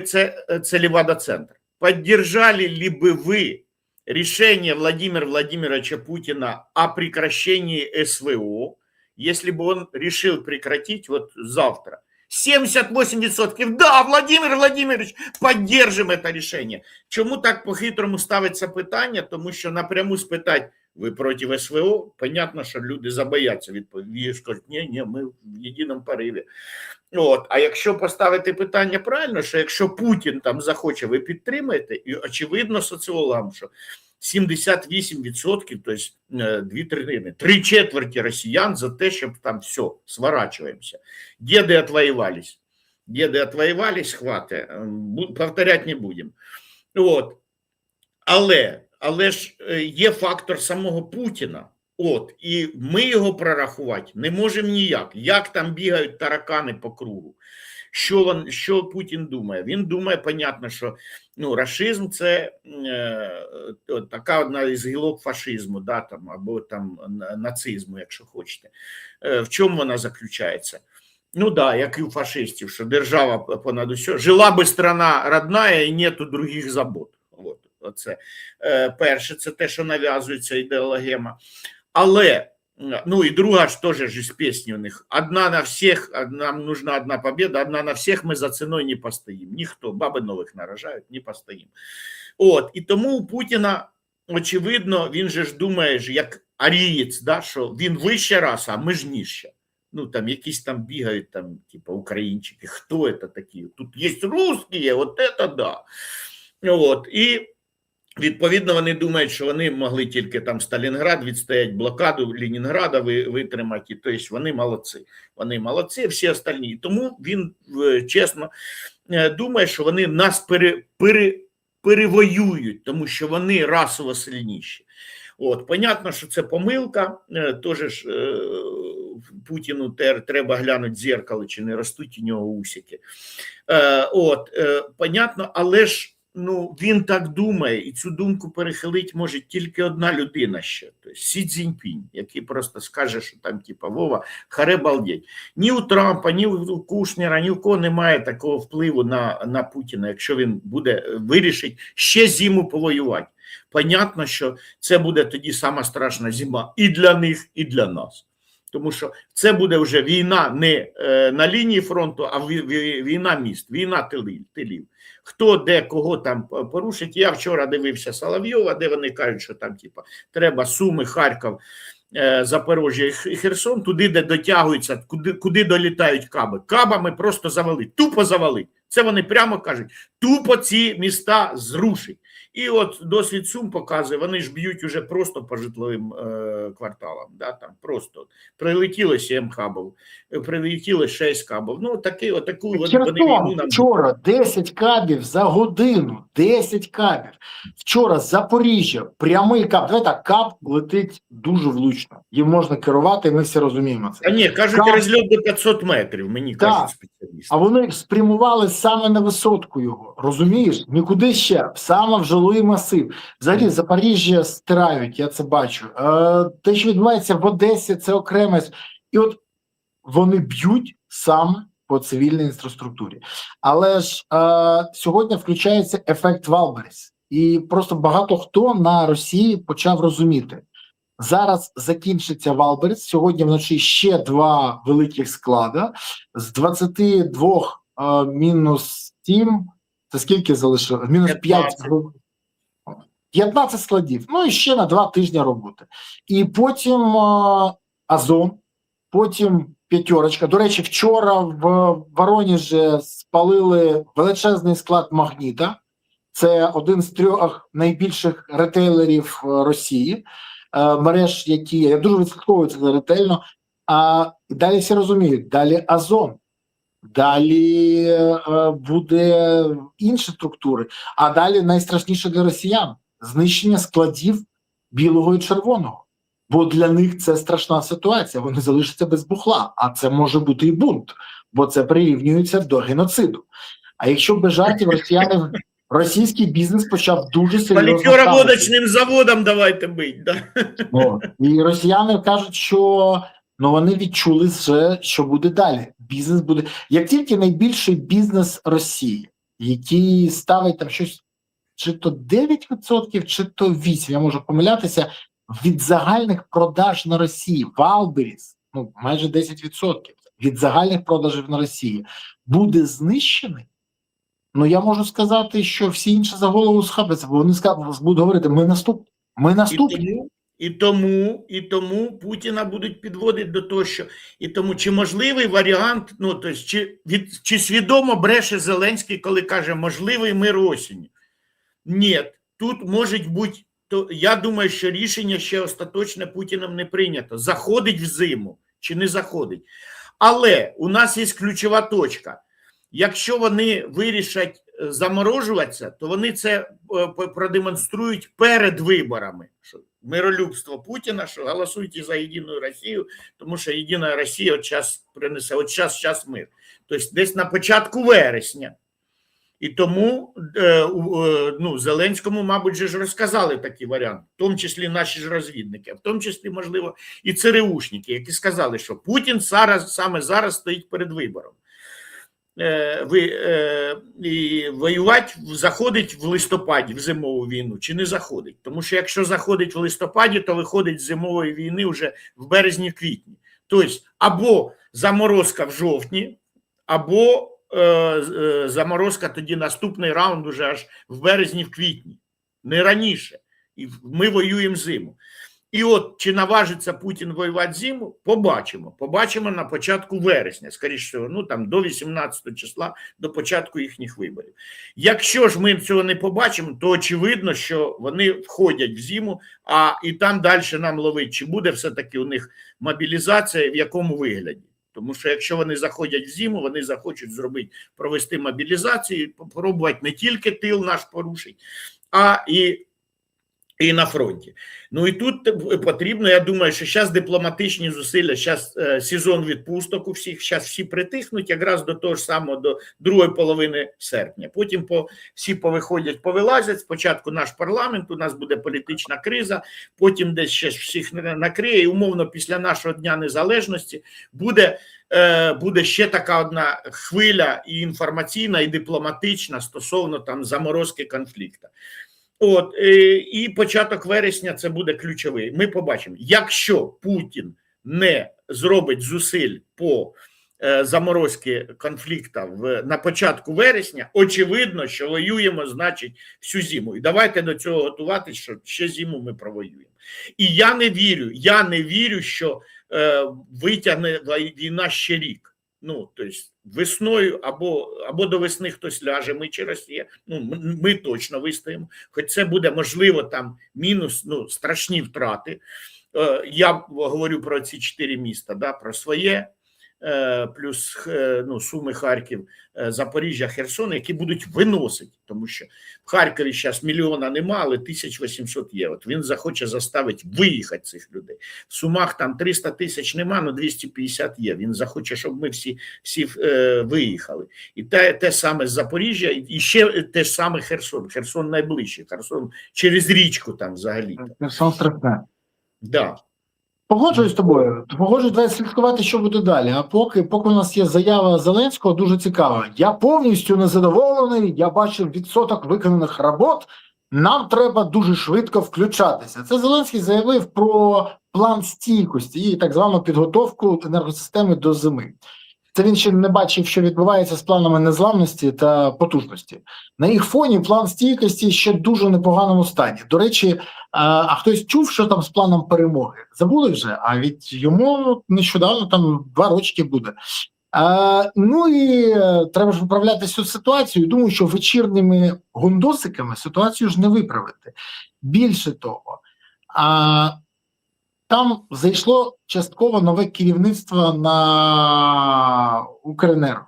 S2: це Левада-центр, поддержали ли бы вы решение Владимира Владимировича Путина о прекращении СВО, если бы он решил прекратить вот завтра. 78%. Да, Владимир Владимирович, поддержим это рішення. Чому так по-хитрому ставиться питання? Тому що напряму спитати, ви проти СВО? Понятно, що люди забояться відповідати. Скажуть, ні, ми в єдиному пориві. А якщо поставити питання правильно, що якщо Путін там захоче, ви підтримаєте, і очевидно соціологам, що 78%, тобто 2/3, 3/4 росіян за те, щоб там все, сворачиваемся. Деды отвоевались, хватит, повторять не будемо. Але ж є фактор самого Путіна, і ми його прорахувати не можемо ніяк. Як там бігають таракани по кругу? Що Путін думає? Він думає, понятно, що рашизм – це така одна із гілок фашизму, да, там, або там нацизму, якщо хочете. В чому вона заключається? Ну да, як і у фашистів, що держава понад усе. Жила би страна родная і нету других забот. От, оце. Перше, це те, що нав'язується ідеологема. Але, ну і друга ж теж ж із пісні у них. Одна на всіх, нам нужна одна победа, одна на всіх, ми за ціною не постоїмо. Ніхто, баби нових нарожають, не постоїмо. От, і тому у Путіна, очевидно, він же ж думає, як арієць, да, що він вища раса, а ми ж нижча. Ну, там якісь там бігають, там, типа, українчики, хто це такі? Тут є русські, от це да. От, і відповідно вони думають, що вони могли тільки там Сталінград відстояти, блокаду Ленінграда витримати, тобто вони молодці, всі остальні. Тому він чесно думає, що вони нас перевоюють, тому що вони расово сильніші. От, понятно, що це помилка, теж ж Путіну треба глянути в дзеркало, чи не ростуть у нього усики. От, понятно, але ж ну, він так думає, і цю думку перехилить може тільки одна людина ще, тобто Сі Цзіньпінь, який просто скаже, що там, типа, Вова, харе балдеть. Ні у Трампа, ні у Кушнера, ні у кого немає такого впливу на Путіна, якщо він вирішить ще зиму повоювати. Понятно, що це буде тоді сама страшна зима і для них, і для нас. Тому що це буде вже війна не на лінії фронту, а війна міст, війна тилів. Хто де кого там порушить. Я вчора дивився Соловйова, де вони кажуть, що там типа треба Суми, Харків, Запоріжжя і Херсон, туди, де дотягуються, куди долітають каби. Кабами просто завалить, тупо завалить. Це вони прямо кажуть, тупо ці міста зрушить. І от досвід Сум показує, вони ж б'ють уже просто по житловим кварталам. Да, там просто прилетіло 7 кабів, прилетіло 6 кабів. Ну, отаку вони війну нам...
S1: Вчора 10 кабів за годину, 10 кабів. Вчора Запоріжжя, прямий каб. Давай так, каб летить дуже влучно. Їм можна керувати, і ми всі розуміємо це.
S2: А ні, кажуть, розльот до 500 метрів, мені кажуть спеціалісти.
S1: А вони спрямували саме на висотку його, розумієш? Нікуди ще, саме в жилий масив. Взагалі Запоріжжя стирають, я це бачу. Те, що відбувається в Одесі, це окреме. І от вони б'ють саме по цивільній інфраструктурі. Але ж сьогодні включається ефект Валберіс. І просто багато хто на Росії почав розуміти. Зараз закінчиться Валберіс, сьогодні вночі ще 2 великих склада. З 22 мінус 7, це скільки залишилось? Мінус 5. 15 складів. Ну і ще на 2 тижні роботи. І потім Азов, потім П'ятерочка. До речі, вчора в Воронежі спалили величезний склад Магніта. Це один з 3 найбільших ретейлерів Росії. Мереж, які я дуже відслідковую це ретельно. А далі всі розуміють, далі Азов, далі буде інші структури, а далі найстрашніше для росіян знищення складів білого і червоного. Бо для них це страшна ситуація, вони залишаться без бухла, а це може бути і бунт, бо це прирівнюється до геноциду. А якщо без жартів російський бізнес почав дуже серйозно...
S2: Поліфероводочним заводом давайте бить. Да?
S1: І росіяни кажуть, що вони відчули вже, що буде далі. Бізнес буде... Як тільки найбільший бізнес Росії, який ставить там щось, чи то 9%, чи то 8%, я можу помилятися, від загальних продаж на Росії, Валберіс, майже 10%, від загальних продажів на Росії, буде знищений, я можу сказати, що всі інші за голову схапляться, бо вони будуть говорити, ми наступні.
S2: І тому Путіна будуть підводити до того, що... І тому, чи можливий варіант, чи свідомо бреше Зеленський, коли каже, можливий мир осінню? Ні, тут може бути, я думаю, що рішення ще остаточне Путіним не прийнято. Заходить в зиму, чи не заходить. Але у нас є ключова точка. Якщо вони вирішать заморожуватися, то вони це продемонструють перед виборами. Що миролюбство Путіна, що голосуйте за Єдину Росію, тому що Єдина Росія от час принесе, от час мир. Тобто десь на початку вересня. І тому Зеленському, мабуть, же ж розказали такий варіант, в тому числі наші ж розвідники, в тому числі, можливо, і ЦРУшники, які сказали, що Путін саме зараз стоїть перед вибором. І воювати заходить в листопаді в зимову війну чи не заходить? Тому що якщо заходить в листопаді, то виходить з зимової війни вже в березні-квітні. Тобто або заморозка в жовтні, або заморозка тоді наступний раунд уже аж в березні, в квітні, не раніше. І ми воюємо зиму. І от чи наважиться Путін воювати зиму, побачимо. Побачимо на початку вересня, скоріше всього, до 18 числа, до початку їхніх виборів. Якщо ж ми цього не побачимо, то очевидно, що вони входять в зиму, і там далі нам ловить, чи буде все-таки у них мобілізація, в якому вигляді. Тому що якщо вони заходять в зиму, вони захочуть провести мобілізацію, попробувати не тільки тил наш порушить, а і на фронті. І тут потрібно, я думаю, що зараз дипломатичні зусилля, зараз сезон відпусток у всіх, зараз всі притихнуть якраз до того ж самого, до другої половини серпня. Потім всі повиходять, повилазять, спочатку наш парламент, у нас буде політична криза, потім десь ще всіх накриє, і умовно після нашого Дня Незалежності буде ще така одна хвиля і інформаційна, і дипломатична стосовно заморозки конфлікту. І початок вересня це буде ключовий. Ми побачимо, якщо Путін не зробить зусиль по заморозці конфлікту на початку вересня, очевидно, що воюємо, значить, всю зиму. І давайте до цього готуватися, що ще зиму ми провоюємо. І я не вірю, що витягне війна ще рік. Тобто весною або до весни хтось ляже, ми чи Росія, ми точно вистоїмо, хоч це буде, можливо, мінус, страшні втрати. Я говорю про ці 4 міста, про своє, плюс Суми, Харків, Запоріжжя, Херсон, які будуть виносити, тому що в Харкові зараз 1 мільйона нема, але 1800 є. От він захоче заставити виїхати цих людей. В Сумах 300 тисяч нема, 250 є. Він захоче, щоб ми всі виїхали. І те саме з Запоріжжя, і ще те ж саме Херсон. Херсон найближче, Херсон через річку взагалі.
S1: Херсон страшне.
S2: Да.
S1: Погоджуюсь з тобою. Погоджуюсь, давай слідкувати, що буде далі. А поки у нас є заява Зеленського, дуже цікава. Я повністю незадоволений, я бачив відсоток виконаних робот, нам треба дуже швидко включатися. Це Зеленський заявив про план стійкості і так звану підготовку енергосистеми до зими. Це він ще не бачив, що відбувається з планами незламності та потужності. На їх фоні план стійкості ще в дуже непоганому стані. До речі, а хтось чув, що там з планом перемоги? Забули вже? А від йому нещодавно 2 рочки буде. І треба ж виправляти цю ситуацію. Думаю, що вечірніми гундосиками ситуацію ж не виправити. Більше того, там зайшло частково нове керівництво на Укренерго,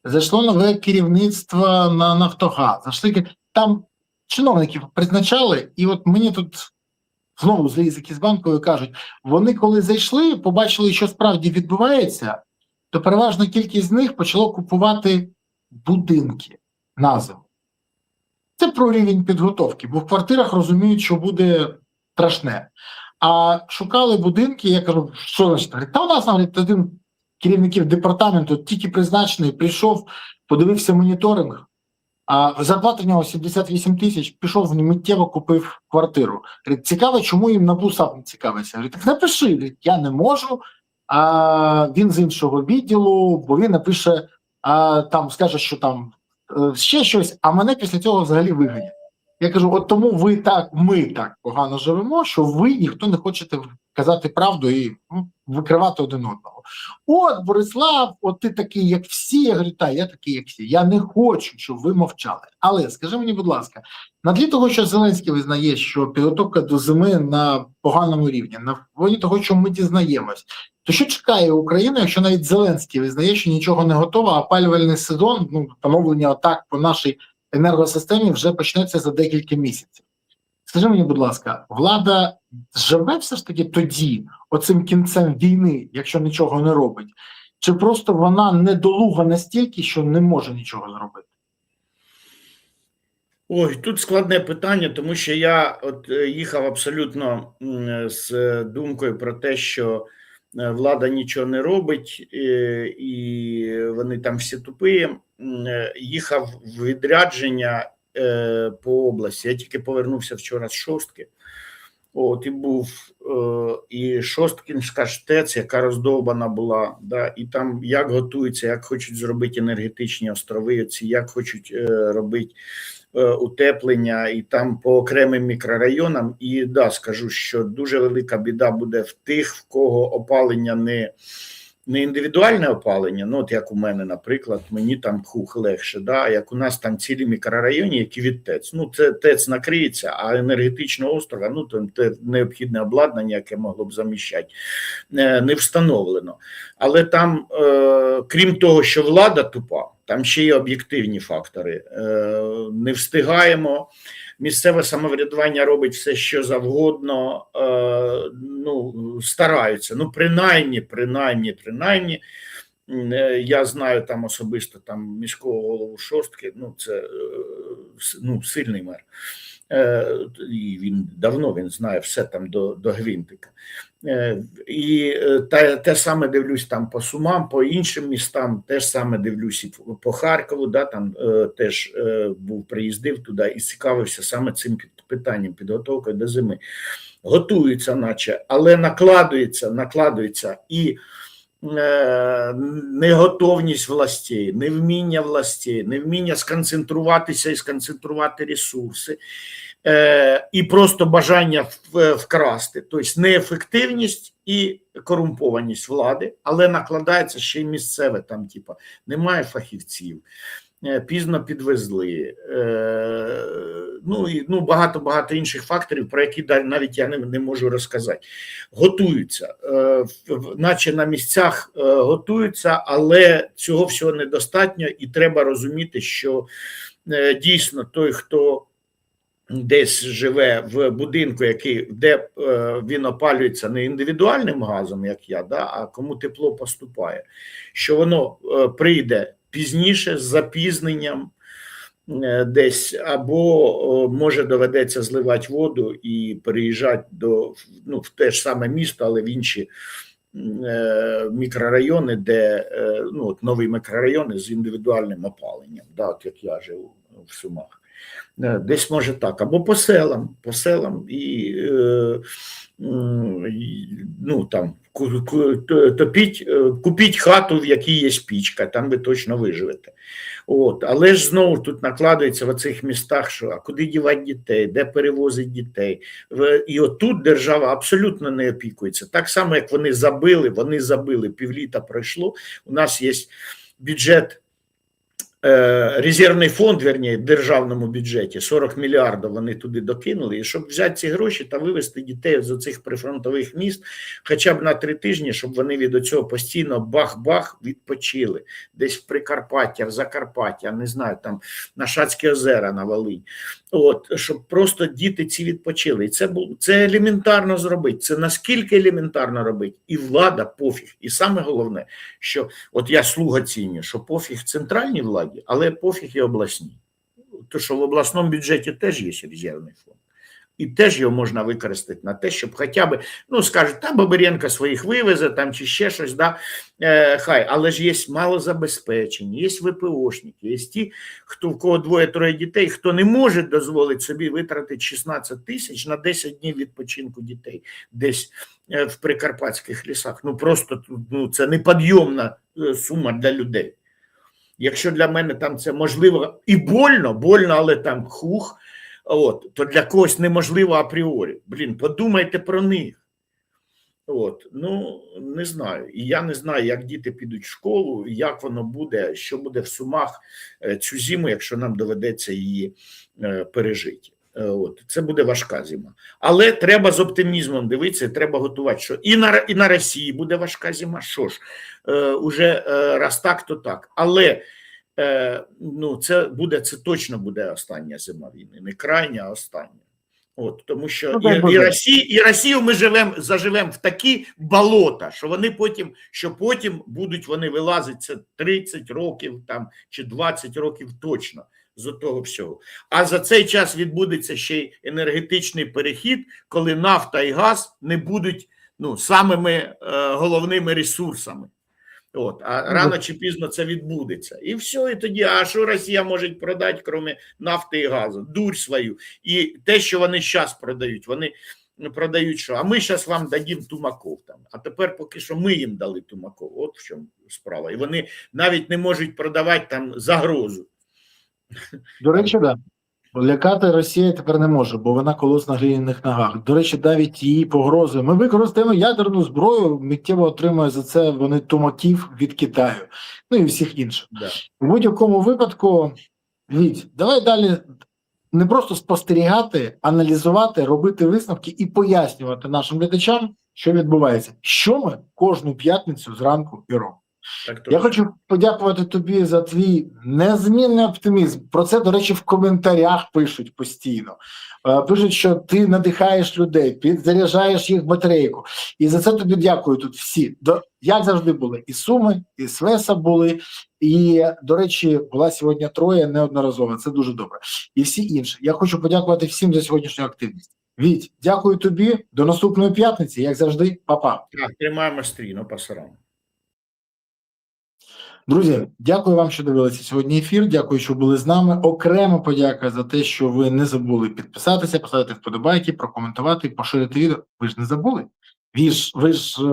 S1: зайшло нове керівництво на Нафтогаз, там чиновників призначали, і от мені тут знову з якісь банкової кажуть, вони коли зайшли, побачили, що справді відбувається, то переважна кількість з них почало купувати будинки на зиму. Це про рівень підготовки, бо в квартирах розуміють, що буде страшне. А шукали будинки, я кажу, що значить? Та у нас, навіть, один керівників департаменту тільки призначений, прийшов, подивився моніторинг, а зарплата в нього 78 тисяч, пішов, миттєво купив квартиру. Говорить, цікаво, чому їм НАБУ САП не цікавиться? Говорить, так напиши, говорить, я не можу, він з іншого відділу, бо він напише, скаже, що там ще щось, а мене після цього взагалі вигонять. Я кажу, от тому ми так погано живемо, що ви ніхто не хочете казати правду і викривати один одного. От, Борислав, от ти такий, як всі. Я говорю, я такий, як всі. Я не хочу, щоб ви мовчали. Але скажи мені, будь ласка, на тлі того, що Зеленський визнає, що підготовка до зими на поганому рівні, на фоні того, що ми дізнаємось, то що чекає Україна, якщо навіть Зеленський визнає, що нічого не готово, а опалювальний сезон, поновлення атак по нашій енергосистемі вже почнеться за декілька місяців. Скажи мені, будь ласка, влада живе все ж таки тоді, оцим кінцем війни, якщо нічого не робить? Чи просто вона недолуга настільки, що не може нічого зробити?
S2: Ой, тут складне питання, тому що я їхав абсолютно з думкою про те, що влада нічого не робить, і вони там всі тупі. Їхав в відрядження по області. Я тільки повернувся вчора з Шостки. І був і Шосткінська ТЕЦ, яка роздовбана була, да, і там як готуються, як хочуть зробити енергетичні острови, як хочуть робити утеплення, і там по окремим мікрорайонам. І да, скажу, що дуже велика біда буде в тих, в кого опалення не індивідуальне опалення, ну от як у мене, наприклад, мені там легше, да, як у нас там цілі мікрорайони, які від ТЕЦ. Ну, це ТЕЦ накриється, а енергетичного острова, ну, то необхідне обладнання, яке могло б заміщати, не встановлено. Але там, крім того, що влада тупа, там ще є об'єктивні фактори. Не встигаємо. Місцеве самоврядування робить все, що завгодно, ну, стараються. Ну, принаймні, я знаю там особисто там міського голову Шостки, ну, це ну, сильний мер. І він давно він знає все там до гвинтика. І те саме дивлюсь там по Сумам, по іншим містам, теж саме дивлюсь і по Харкову, да, там теж приїздив туди і цікавився саме цим питанням, підготовкою до зими. Готуються наче, але накладується і неготовність властей, невміння властей, невміння сконцентруватися і сконцентрувати ресурси, і просто бажання вкрасти, тобто неефективність і корумпованість влади, але накладається ще й місцеве, там типа немає фахівців, пізно підвезли, ну багато інших факторів, про які навіть я не можу розказати. Готуються, наче на місцях готуються, але цього всього недостатньо, і треба розуміти, що дійсно той, хто десь живе в будинку, де він опалюється не індивідуальним газом, як я, да, а кому тепло поступає, що воно прийде пізніше, з запізненням десь, або може доведеться зливати воду і переїжджати в те ж саме місто, але в інші мікрорайони, де нові мікрорайони з індивідуальним опаленням, да, от як я живу в Сумах. Десь може так, або по селам і там купіть хату, в якій є пічка, там ви точно виживете. Але ж знову тут накладається в оцих містах, що а куди дівати дітей, де перевозити дітей. І отут держава абсолютно не опікується. Так само, як вони забили, півліта пройшло, у нас є бюджет, резервний фонд, в державному бюджеті, 40 мільярдів вони туди докинули, і щоб взяти ці гроші та вивезти дітей з оцих прифронтових міст хоча б на 3 тижні, щоб вони від цього постійно бах-бах відпочили. Десь в Прикарпаття, в Закарпаття, не знаю, там на Шацькі озера, на Волинь. Щоб просто діти ці відпочили. І це елементарно зробити. Це наскільки елементарно робити. І влада пофіг. І саме головне, що от я слуга ціню, що пофіг центральній владі, але пофіг і обласній. Тому що в обласному бюджеті теж є резервний фонд. І теж його можна використати на те, щоб хоча б, скажуть, там Бабиренко своїх вивезе, там чи ще щось, да, хай, але ж є малозабезпечені, є ВПОшники, є ті, в кого 2-3 дітей, хто не може дозволити собі витратити 16 тисяч на 10 днів відпочинку дітей десь в прикарпатських лісах. Просто це непідйомна сума для людей. Якщо для мене там це можливо і больно, але там то для когось неможливо апріорі. Подумайте про них. Не знаю. І я не знаю, як діти підуть в школу, як воно буде, що буде в Сумах цю зиму, якщо нам доведеться її пережити. Це буде важка зима. Але треба з оптимізмом дивитися, треба готувати, що і на Росії буде важка зима, що ж, уже раз так, то так. Але це точно буде остання зима війни, не крайня, а остання. Тому що і Росію ми заживемо в такі болота, що потім будуть вони вилазити, це 30 років там, чи 20 років точно. з того всього. А за цей час відбудеться ще й енергетичний перехід, коли нафта і газ не будуть самими головними ресурсами. А рано чи пізно це відбудеться. І все, і тоді, а що Росія може продати, крім нафти і газу? Дурь свою. І те, що вони зараз продають, вони продають що? А ми зараз вам дадим Тумаков там. А тепер поки що ми їм дали Тумаков. От в чому справа. І вони навіть не можуть продавати там загрозу.
S1: До речі, да. Лякати Росія тепер не може, бо вона колос на глиняних ногах. До речі, навіть її погрози. Ми використаємо ядерну зброю, миттєво отримує за це вони Тумаків від Китаю. Ну і всіх інших.
S2: Да.
S1: В будь-якому випадку, Віть, давай далі не просто спостерігати, аналізувати, робити висновки і пояснювати нашим глядачам, що відбувається. Що ми кожну п'ятницю зранку і робимо. Я хочу подякувати тобі за твій незмінний оптимізм. Про це, до речі, в коментарях пишуть постійно. Пишуть, що ти надихаєш людей, підзаряджаєш їх батарейку. І за це тобі дякую тут всі. Як завжди були. І Суми, і Свеса були. І, до речі, була сьогодні Троя неодноразово. Це дуже добре. І всі інші. Я хочу подякувати всім за сьогоднішню активність. Віть, дякую тобі. До наступної п'ятниці. Як завжди, па-па.
S2: Так, тримаємо стрій, пасарам.
S1: Друзі, дякую вам, що дивилися сьогодні ефір. Дякую, що були з нами. Окремо подяка за те, що ви не забули підписатися, поставити вподобайки, прокоментувати, поширити відео. Ви ж не забули? Ви ж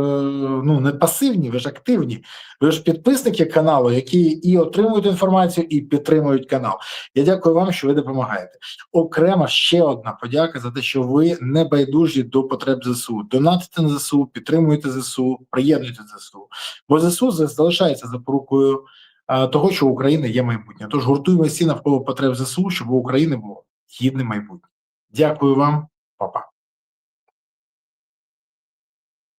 S1: не пасивні, ви ж активні. Ви ж підписники каналу, які і отримують інформацію, і підтримують канал. Я дякую вам, що ви допомагаєте. Окремо ще одна подяка за те, що ви не байдужі до потреб ЗСУ. Донатите на ЗСУ, підтримуєте ЗСУ, приєднуйте ЗСУ. Бо ЗСУ залишається запорукою того, що у України є майбутнє. Тож гуртуємося всі навколо потреб ЗСУ, щоб у України було гідне майбутнє. Дякую вам, па-па.